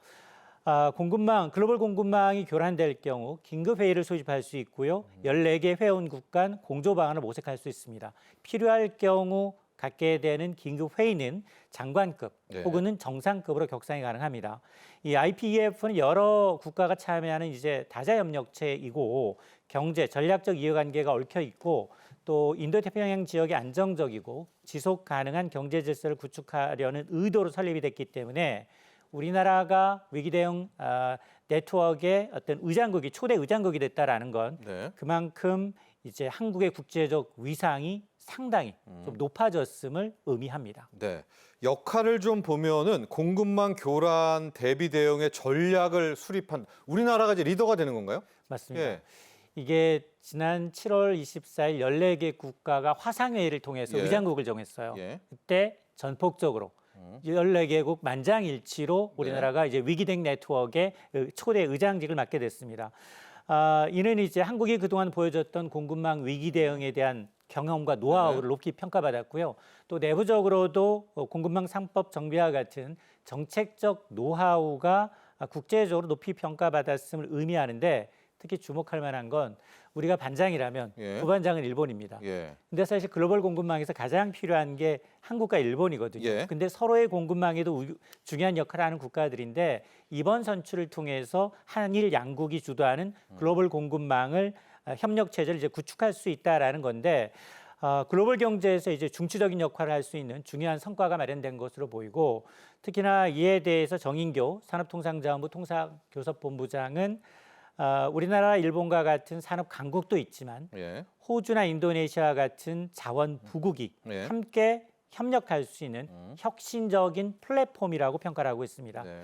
공급망, 글로벌 공급망이 교란될 경우 긴급 회의를 소집할 수 있고요. 14개 회원국 간 공조 방안을 모색할 수 있습니다. 필요할 경우 갖게 되는 긴급 회의는 장관급 네. 혹은 정상급으로 격상이 가능합니다. 이 IPEF는 여러 국가가 참여하는 이제 다자협력체이고, 경제 전략적 이해관계가 얽혀 있고, 또 인도태평양 지역의 안정적이고 지속 가능한 경제 질서를 구축하려는 의도로 설립이 됐기 때문에 우리나라가 위기 대응 네트워크의 어떤 의장국이, 초대 의장국이 됐다라는 건 네. 그만큼 이제 한국의 국제적 위상이 상당히 좀 높아졌음을 의미합니다. 네. 역할을 좀 보면은 공급망 교란 대비 대응의 전략을 수립한, 우리나라가 이제 리더가 되는 건가요? 맞습니다. 예. 이게 지난 7월 24일 14개 국가가 화상회의를 통해서 예. 의장국을 정했어요. 예. 그때 전폭적으로 14개국 만장일치로 우리나라가 이제 위기대응 네트워크의 초대 의장직을 맡게 됐습니다. 이는 이제 한국이 그동안 보여줬던 공급망 위기 대응에 대한 경험과 노하우를 높이 평가받았고요. 또 내부적으로도 공급망 상법 정비와 같은 정책적 노하우가 국제적으로 높이 평가받았음을 의미하는데, 특히 주목할 만한 건 우리가 반장이라면 예. 부반장은 일본입니다. 예. 근데 사실 글로벌 공급망에서 가장 필요한 게 한국과 일본이거든요. 예. 근데 서로의 공급망에도 중요한 역할을 하는 국가들인데, 이번 선출을 통해서 한일 양국이 주도하는 글로벌 공급망을 협력 체제를 이제 구축할 수 있다라는 건데, 글로벌 경제에서 이제 중추적인 역할을 할 수 있는 중요한 성과가 마련된 것으로 보이고, 특히나 이에 대해서 정인교 산업통상자원부 통상교섭본부장은 우리나라, 일본과 같은 산업 강국도 있지만 예. 호주나 인도네시아와 같은 자원 부국이 예. 함께 협력할 수 있는 혁신적인 플랫폼이라고 평가를 하고 있습니다. 네.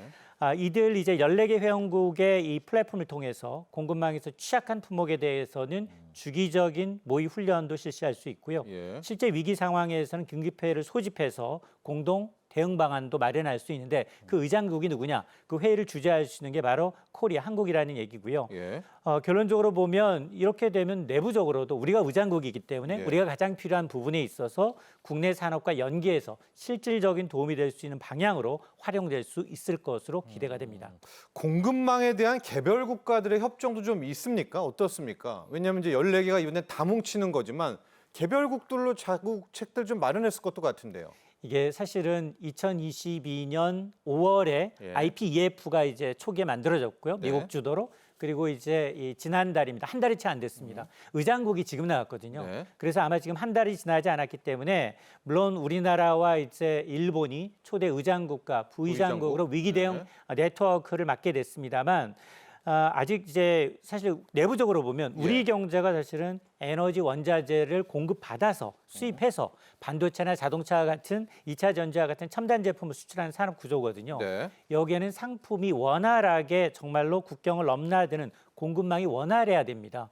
이들 이제 14개 회원국의 이 플랫폼을 통해서 공급망에서 취약한 품목에 대해서는 주기적인 모의 훈련도 실시할 수 있고요. 예. 실제 위기 상황에서는 긴급회의를 소집해서 공동 대응 방안도 마련할 수 있는데 그 의장국이 누구냐? 그 회의를 주재할 수 있는 게 바로 코리아, 한국이라는 얘기고요. 예. 결론적으로 보면 이렇게 되면 내부적으로도 우리가 의장국이기 때문에 예. 우리가 가장 필요한 부분에 있어서 국내 산업과 연계해서 실질적인 도움이 될 수 있는 방향으로 활용될 수 있을 것으로 기대가 됩니다. 공급망에 대한 개별 국가들의 협정도 좀 있습니까? 어떻습니까? 왜냐하면 이제 14개가 이번에 다 뭉치는 거지만 개별국들로 자국책들 좀 마련했을 것도 같은데요. 이게 사실은 2022년 5월에 예. IPEF가 이제 초기에 만들어졌고요. 네. 미국 주도로. 그리고 이제 이 지난달입니다. 한 달이 채 안 됐습니다. 의장국이 지금 나왔거든요. 네. 그래서 아마 지금 한 달이 지나지 않았기 때문에 물론 우리나라와 이제 일본이 초대 의장국과 부의장국으로 부의장국? 위기 대응 네트워크를 맡게 됐습니다만 아직 이제 사실 내부적으로 보면 우리 예. 경제가 사실은 에너지 원자재를 공급받아서 수입해서 반도체나 자동차 같은 2차 전지와 같은 첨단 제품을 수출하는 산업 구조거든요. 네. 여기에는 상품이 원활하게 정말로 국경을 넘나드는 공급망이 원활해야 됩니다.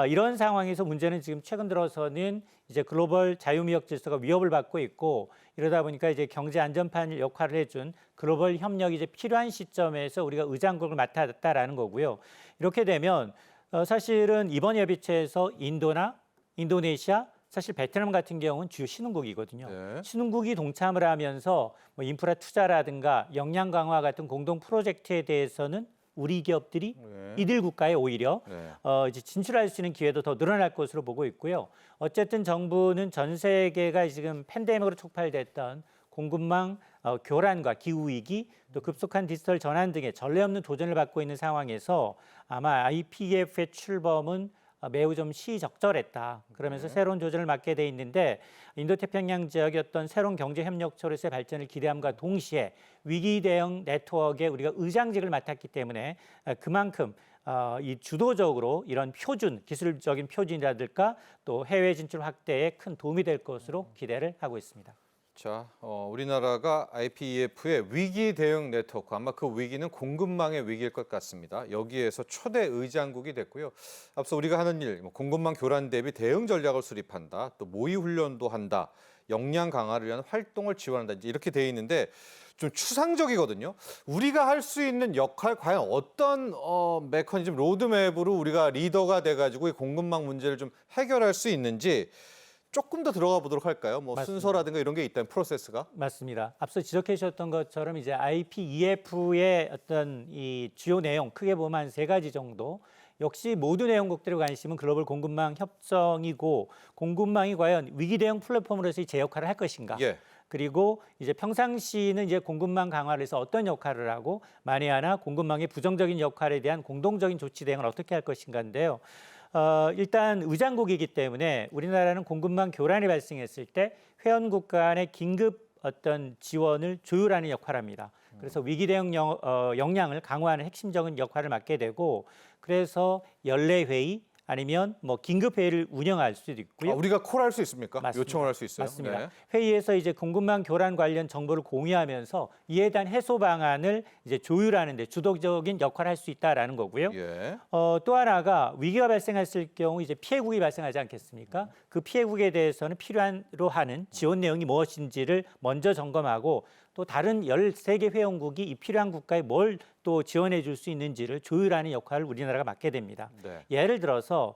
이런 상황에서 문제는 지금 최근 들어서는 이제 글로벌 자유무역 질서가 위협을 받고 있고 이러다 보니까 이제 경제 안전판 역할을 해준 글로벌 협력이 이제 필요한 시점에서 우리가 의장국을 맡았다라는 거고요. 이렇게 되면 사실은 이번 협의체에서 인도나 인도네시아, 사실 베트남 같은 경우는 주요 신흥국이거든요. 네. 신흥국이 동참을 하면서 뭐 인프라 투자라든가 역량 강화 같은 공동 프로젝트에 대해서는 우리 기업들이 네. 이들 국가에 오히려 네. 이제 진출할 수 있는 기회도 더 늘어날 것으로 보고 있고요. 어쨌든 정부는 전 세계가 지금 팬데믹으로 촉발됐던 공급망 교란과 기후 위기, 또 급속한 디지털 전환 등의 전례 없는 도전을 받고 있는 상황에서 아마 IPEF의 출범은 매우 좀 시적절했다. 그러면서 새로운 도전을 맡게 돼 있는데 인도태평양 지역의 어떤 새로운 경제 협력처로서의 발전을 기대함과 동시에 위기 대응 네트워크에 우리가 의장직을 맡았기 때문에 그만큼 이 주도적으로 이런 표준, 기술적인 표준이라든가 또 해외 진출 확대에 큰 도움이 될 것으로 기대를 하고 있습니다. 자, 우리나라가 IPEF의 위기 대응 네트워크, 아마 그 위기는 공급망의 위기일 것 같습니다. 여기에서 초대 의장국이 됐고요. 앞서 우리가 하는 일, 공급망 교란 대비 대응 전략을 수립한다, 또 모의 훈련도 한다, 역량 강화를 위한 활동을 지원한다, 이제 이렇게 돼 있는데 좀 추상적이거든요. 우리가 할 수 있는 역할, 과연 어떤 메커니즘, 로드맵으로 우리가 리더가 돼가지고 이 공급망 문제를 좀 해결할 수 있는지 조금 더 들어가 보도록 할까요? 뭐 맞습니다. 순서라든가 이런 게 있다면 프로세스가. 맞습니다. 앞서 지적해 주셨던 것처럼 이제 IPEF의 어떤 이 주요 내용 크게 보면 한 3가지 정도. 역시 모든 회원국들의 관심은 글로벌 공급망 협정이고 공급망이 과연 위기 대응 플랫폼으로서의 제 역할을 할 것인가. 예. 그리고 이제 평상시는 이제 공급망 강화를 해서 어떤 역할을 하고 만에 하나 공급망의 부정적인 역할에 대한 공동적인 조치 대응을 어떻게 할 것인가인데요. 일단 의장국이기 때문에 우리나라는 공급망 교란이 발생했을 때 회원국 간의 긴급 어떤 지원을 조율하는 역할을 합니다. 그래서 위기 대응 역량을 강화하는 핵심적인 역할을 맡게 되고 그래서 연례 회의 아니면 뭐 긴급 회의를 운영할 수도 있고요. 우리가 콜할 수 있습니까? 맞습니다. 요청을 할 수 있어요. 맞습니다. 네. 회의에서 이제 공급망 교란 관련 정보를 공유하면서 이에 대한 해소 방안을 이제 조율하는 데 주도적인 역할을 할 수 있다라는 거고요. 예. 또 하나가 위기가 발생했을 경우 이제 피해국이 발생하지 않겠습니까? 그 피해국에 대해서는 필요한로 하는 지원 내용이 무엇인지를 먼저 점검하고 또 다른 13개 회원국이 이 필요한 국가에 뭘 또 지원해 줄 수 있는지를 조율하는 역할을 우리나라가 맡게 됩니다. 네. 예를 들어서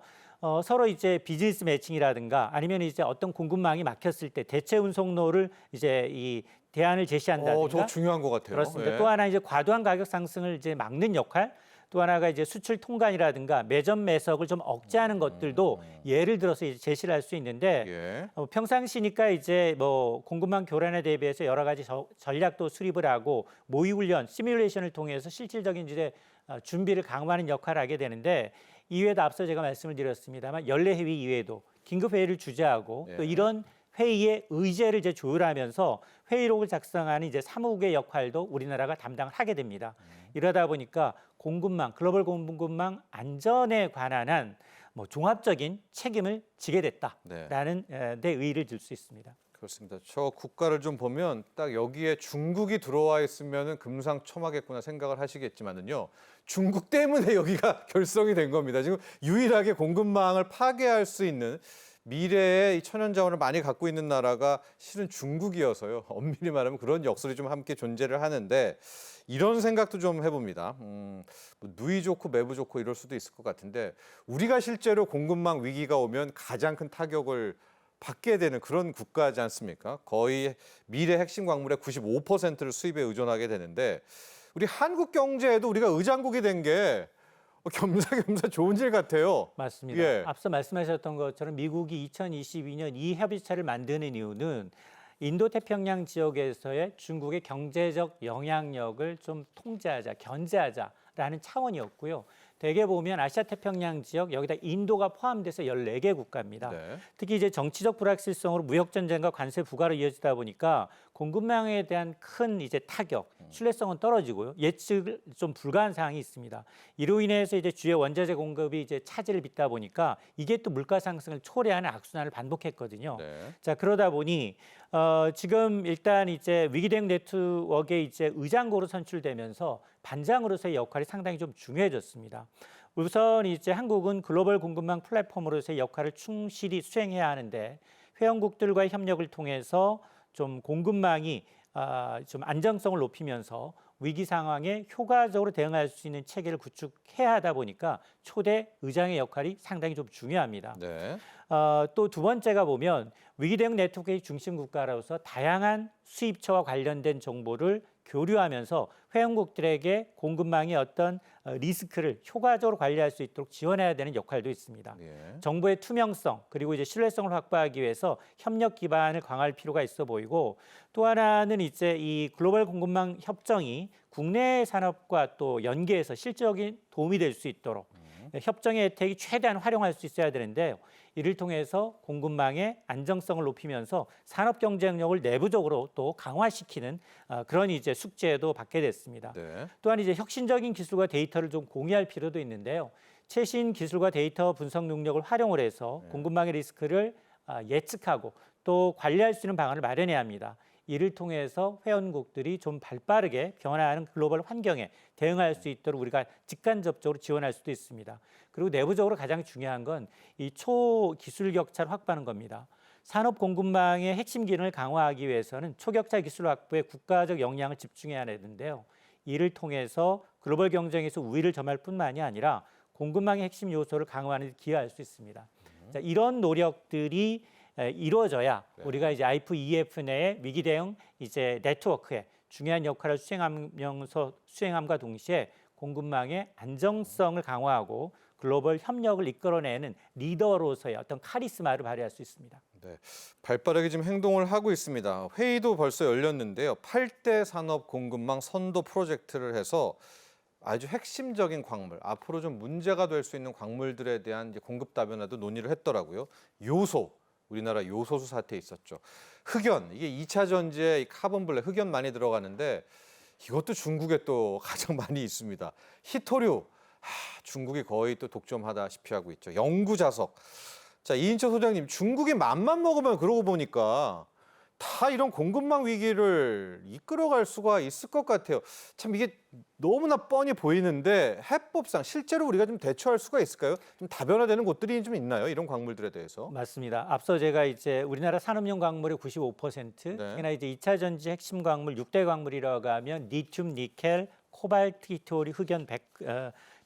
서로 이제 비즈니스 매칭이라든가 아니면 이제 어떤 공급망이 막혔을 때 대체 운송로를 이제 이 대안을 제시한다든가 저거 중요한 것 같아요. 그렇습니다. 예. 또 하나 이제 과도한 가격 상승을 이제 막는 역할, 또 하나가 이제 수출 통관이라든가 매점 매석을 좀 억제하는 것들도 예를 들어서 이제 제시를 할 수 있는데 예. 평상시니까 이제 뭐 공급망 교란에 대비해서 여러 가지 전략도 수립을 하고 모의 훈련, 시뮬레이션을 통해서 실질적인 이제 준비를 강화하는 역할을 하게 되는데 이외에도 앞서 제가 말씀을 드렸습니다만 연례 회의 이외에도 긴급 회의를 주재하고 예. 또 이런 회의의 의제를 이제 조율하면서 회의록을 작성하는 이제 사무국의 역할도 우리나라가 담당을 하게 됩니다. 이러다 보니까 공급망, 글로벌 공급망 안전에 관한 한 뭐 종합적인 책임을 지게 됐다라는 데 의의를 들 수 있습니다. 그렇습니다. 저 국가를 좀 보면 딱 여기에 중국이 들어와 있으면은 금상첨화겠구나 생각을 하시겠지만은요. 중국 때문에 여기가 결성이 된 겁니다. 지금 유일하게 공급망을 파괴할 수 있는 미래의 이 천연자원을 많이 갖고 있는 나라가 실은 중국이어서요. 엄밀히 말하면 그런 역설이 좀 함께 존재를 하는데 이런 생각도 좀 해봅니다. 뭐 누이 좋고 매부 좋고 이럴 수도 있을 것 같은데 우리가 실제로 공급망 위기가 오면 가장 큰 타격을 받게 되는 그런 국가지 않습니까? 거의 미래 핵심 광물의 95%를 수입에 의존하게 되는데 우리 한국 경제에도 우리가 의장국이 된 게 겸사겸사 좋은 일 같아요. 맞습니다. 예. 앞서 말씀하셨던 것처럼 미국이 2022년 이 협의체를 만드는 이유는 인도태평양 지역에서의 중국의 경제적 영향력을 좀 통제하자, 견제하자라는 차원이었고요. 대개 보면 아시아 태평양 지역 여기다 인도가 포함돼서 14개 국가입니다. 네. 특히 이제 정치적 불확실성으로 무역 전쟁과 관세 부과로 이어지다 보니까 공급망에 대한 큰 이제 타격, 신뢰성은 떨어지고요. 예측 좀 불가한 사항이 있습니다. 이로 인해서 이제 주요 원자재 공급이 이제 차질을 빚다 보니까 이게 또 물가 상승을 초래하는 악순환을 반복했거든요. 네. 자, 그러다 보니 지금 일단 이제 위기 대응 네트워크에 이제 의장고로 선출되면서 반장으로서의 역할이 상당히 좀 중요해졌습니다. 우선 이제 한국은 글로벌 공급망 플랫폼으로서의 역할을 충실히 수행해야 하는데 회원국들과의 협력을 통해서 좀 공급망이 좀 안정성을 높이면서 위기 상황에 효과적으로 대응할 수 있는 체계를 구축해야 하다 보니까 초대 의장의 역할이 상당히 좀 중요합니다. 네. 또 두 번째가 보면 위기 대응 네트워크의 중심 국가로서 다양한 수입처와 관련된 정보를 교류하면서 회원국들에게 공급망의 어떤 리스크를 효과적으로 관리할 수 있도록 지원해야 되는 역할도 있습니다. 예. 정보의 투명성 그리고 이제 신뢰성을 확보하기 위해서 협력 기반을 강화할 필요가 있어 보이고 또 하나는 이제 이 글로벌 공급망 협정이 국내 산업과 또 연계해서 실질적인 도움이 될 수 있도록 협정의 혜택이 최대한 활용할 수 있어야 되는데 이를 통해서 공급망의 안정성을 높이면서 산업 경쟁력을 내부적으로 또 강화시키는 그런 이제 숙제도 받게 됐습니다. 네. 또한 이제 혁신적인 기술과 데이터를 좀 공유할 필요도 있는데요. 최신 기술과 데이터 분석 능력을 활용을 해서 공급망의 리스크를 예측하고 또 관리할 수 있는 방안을 마련해야 합니다. 이를 통해서 회원국들이 좀 발빠르게 변화하는 글로벌 환경에 대응할 수 있도록 우리가 직간접적으로 지원할 수도 있습니다. 그리고 내부적으로 가장 중요한 건 이 초기술 격차를 확보하는 겁니다. 산업 공급망의 핵심 기능을 강화하기 위해서는 초격차 기술 확보에 국가적 역량을 집중해야 되는데요. 이를 통해서 글로벌 경쟁에서 우위를 점할 뿐만이 아니라 공급망의 핵심 요소를 강화하는 데 기여할 수 있습니다. 자, 이런 노력들이 이루어져야 우리가 이제 IPEF 내의 위기 대응 이제 네트워크에 중요한 역할을 수행함과 동시에 공급망의 안정성을 강화하고 글로벌 협력을 이끌어내는 리더로서의 어떤 카리스마를 발휘할 수 있습니다. 네. 발빠르게 지금 행동을 하고 있습니다. 회의도 벌써 열렸는데요. 8대 산업 공급망 선도 프로젝트를 해서 아주 핵심적인 광물, 앞으로 좀 문제가 될 수 있는 광물들에 대한 이제 공급 다변화도 논의를 했더라고요. 요소, 우리나라 요소수 사태 있었죠. 흑연, 이게 2차 전지에 카본 블랙, 흑연 많이 들어가는데 이것도 중국에 또 가장 많이 있습니다. 히토류, 중국이 거의 또 독점하다시피 하고 있죠. 영구자석. 자, 이인철 소장님, 중국이 맘만 먹으면 그러고 보니까 다 이런 공급망 위기를 이끌어갈 수가 있을 것 같아요. 참 이게 너무나 뻔히 보이는데 해법상 실제로 우리가 좀 대처할 수가 있을까요? 좀 다변화되는 곳들이 좀 있나요? 이런 광물들에 대해서. 맞습니다. 앞서 제가 이제 우리나라 산업용 광물의 95%, 특히나 이제 2차 전지 핵심 광물 6대 광물이라고 하면 리튬, 니켈, 코발트, 히토리, 흑연,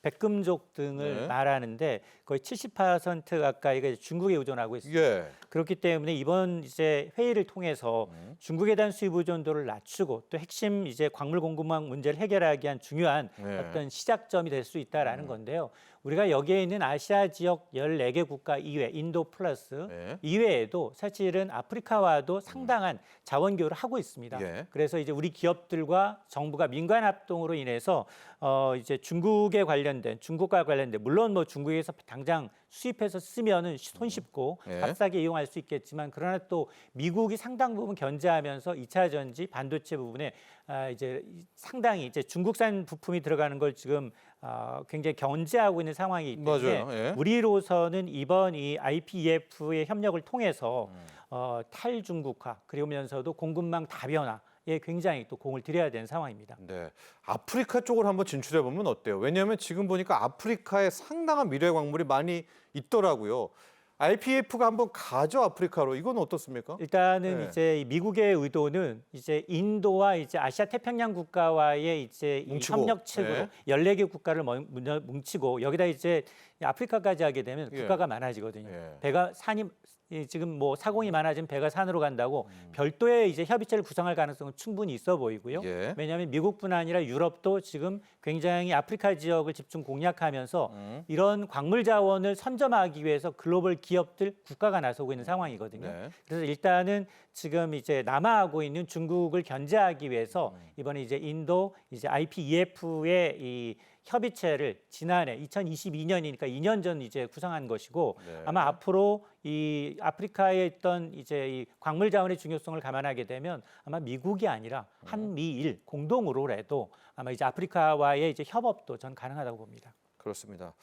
백금족 등을 말하는데 거의 70% 가까이가 중국에 의존하고 있습니다. 예. 그렇기 때문에 이번 이제 회의를 통해서 중국에 대한 수입 의존도를 낮추고 또 핵심 이제 광물 공급망 문제를 해결하기 위한 중요한 어떤 시작점이 될 수 있다라는 건데요. 우리가 여기에 있는 아시아 지역 14개 국가 이외, 인도 플러스 네. 이외에도 사실은 아프리카와도 상당한 자원 교류를 하고 있습니다. 예. 그래서 이제 우리 기업들과 정부가 민관 합동으로 인해서 이제 중국과 관련된 물론 뭐 중국에서 당장 수입해서 쓰면은 손쉽고 예. 값싸게 이용할 수 있겠지만 그러나 또 미국이 상당 부분 견제하면서 2차 전지 반도체 부분에 이제 상당히 이제 중국산 부품이 들어가는 걸 지금 굉장히 견제하고 있는 상황이기 때문에 맞아요. 예. 우리로서는 이번 이 IPEF의 협력을 통해서 탈중국화 그러면서도 공급망 다변화에 굉장히 또 공을 들여야 되는 상황입니다. 네, 아프리카 쪽으로 한번 진출해 보면 어때요? 왜냐하면 지금 보니까 아프리카에 상당한 미래 광물이 많이 있더라고요. IPEF가 한번 가죠 아프리카로. 이건 어떻습니까? 일단은 네. 이제 미국의 의도는 이제 인도와 이제 아시아 태평양 국가와의 이제 이 뭉치고, 협력 측으로 네. 14개 국가를 뭉치고 여기다 이제 아프리카까지 하게 되면 예. 국가가 많아지거든요. 예. 배가 산이 지금 뭐 사공이 많아지면 배가 산으로 간다고 별도의 이제 협의체를 구성할 가능성은 충분히 있어 보이고요. 예. 왜냐하면 미국뿐 아니라 유럽도 지금 굉장히 아프리카 지역을 집중 공략하면서 이런 광물 자원을 선점하기 위해서 글로벌 기업들 국가가 나서고 있는 상황이거든요. 네. 그래서 일단은 지금 이제 남하하고 있는 중국을 견제하기 위해서 이번에 이제 인도 이제 IPEF의 이 협의체를 지난해 2022년이니까 2년 전 이제 구성한 것이고 네. 아마 앞으로 이 아프리카에 있던 이제 이 광물 자원의 중요성을 감안하게 되면 아마 미국이 아니라 한미일 공동으로라도 아마 이제 아프리카와의 이제 협업도 전 가능하다고 봅니다. 그렇습니다.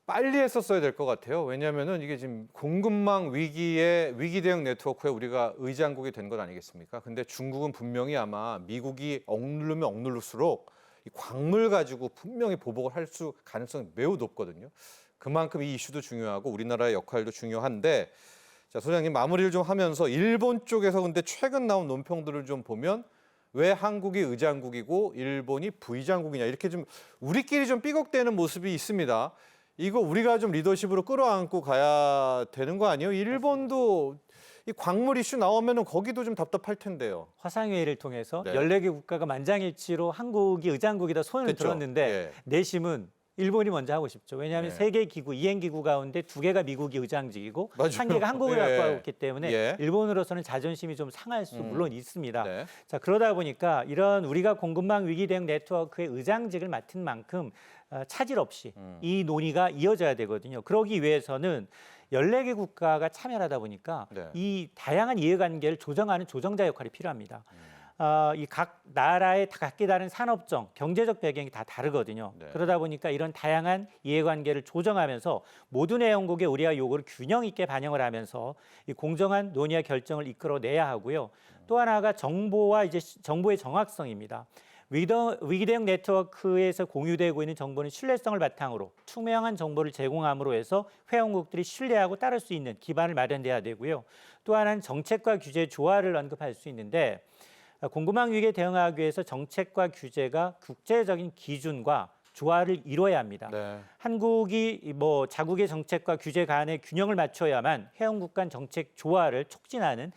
빨리 했었어야 될 것 같아요. 왜냐하면은 이게 지금 공급망 위기 대응 네트워크에 우리가 의장국이 된 것 아니겠습니까? 근데 중국은 분명히 아마 미국이 억누르면 억누를수록 이 광물 가지고 분명히 보복을 할 가능성이 매우 높거든요. 그만큼 이 이슈도 중요하고 우리나라의 역할도 중요한데, 자 소장님 마무리를 좀 하면서 일본 쪽에서 근데 최근 나온 논평들을 좀 보면 왜 한국이 의장국이고 일본이 부의장국이냐 이렇게 좀 우리끼리 좀 삐걱대는 모습이 있습니다. 이거 우리가 좀 리더십으로 끌어안고 가야 되는 거 아니에요? 일본도 이 광물 이슈 나오면은 거기도 좀 답답할 텐데요. 화상회의를 통해서 네. 14개 국가가 만장일치로 한국이 의장국이다 손을 그렇죠. 들었는데 예. 내심은 일본이 먼저 하고 싶죠. 왜냐하면 네. 세 개 기구, 이행 기구 가운데 2개가 미국이 의장직이고 맞아요. 한 개가 한국을 예. 갖고 있기 때문에 예. 일본으로서는 자존심이 좀 상할 수 물론 있습니다. 네. 자 그러다 보니까 이런 우리가 공급망 위기 대응 네트워크의 의장직을 맡은 만큼 차질 없이 이 논의가 이어져야 되거든요. 그러기 위해서는 14개 국가가 참여하다 보니까 네. 이 다양한 이해관계를 조정하는 조정자 역할이 필요합니다. 이 각 나라의 각기 다른 산업정, 경제적 배경이 다 다르거든요. 네. 그러다 보니까 이런 다양한 이해관계를 조정하면서 모든 회원국의 우리가 요구를 균형 있게 반영을 하면서 이 공정한 논의와 결정을 이끌어내야 하고요. 또 하나가 정보와 이제 정보의 정확성입니다. 위기 대응 네트워크에서 공유되고 있는 정보는 신뢰성을 바탕으로 투명한 정보를 제공함으로 해서 회원국들이 신뢰하고 따를 수 있는 기반을 마련돼야 되고요. 또 하나는 정책과 규제 조화를 언급할 수 있는데 공급망 위기에 대응하기 위해서 정책과 규제가 국제적인 기준과 조화를 이뤄야 합니다. 네. 한국이 뭐 자국의 정책과 규제 간의 균형을 맞춰야만 회원국 간 정책 조화를 촉진하는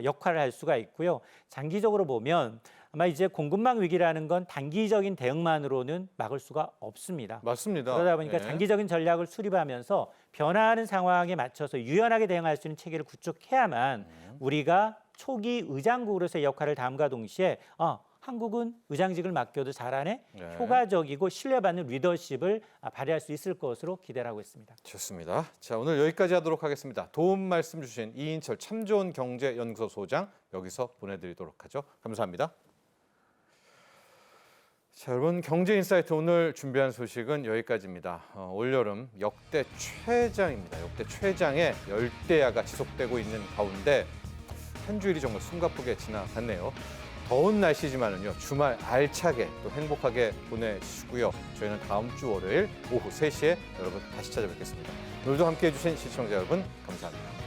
역할을 할 수가 있고요. 장기적으로 보면 아마 이제 공급망 위기라는 건 단기적인 대응만으로는 막을 수가 없습니다. 맞습니다. 그러다 보니까 예. 장기적인 전략을 수립하면서 변화하는 상황에 맞춰서 유연하게 대응할 수 있는 체계를 구축해야만 우리가 초기 의장국으로서의 역할을 다함과 동시에 한국은 의장직을 맡겨도 잘하네, 네. 효과적이고 신뢰받는 리더십을 발휘할 수 있을 것으로 기대를 하고 있습니다. 좋습니다. 자, 오늘 여기까지 하도록 하겠습니다. 도움 말씀 주신 이인철 참 좋은 경제연구소 소장 여기서 보내드리도록 하죠. 감사합니다. 자, 여러분 경제인사이트 오늘 준비한 소식은 여기까지입니다. 올여름 역대 최장입니다. 역대 최장의 열대야가 지속되고 있는 가운데 한 주일이 정말 숨가쁘게 지나갔네요. 더운 날씨지만은요 주말 알차게 또 행복하게 보내시고요. 저희는 다음 주 월요일 오후 3시에 여러분 다시 찾아뵙겠습니다. 오늘도 함께해 주신 시청자 여러분 감사합니다.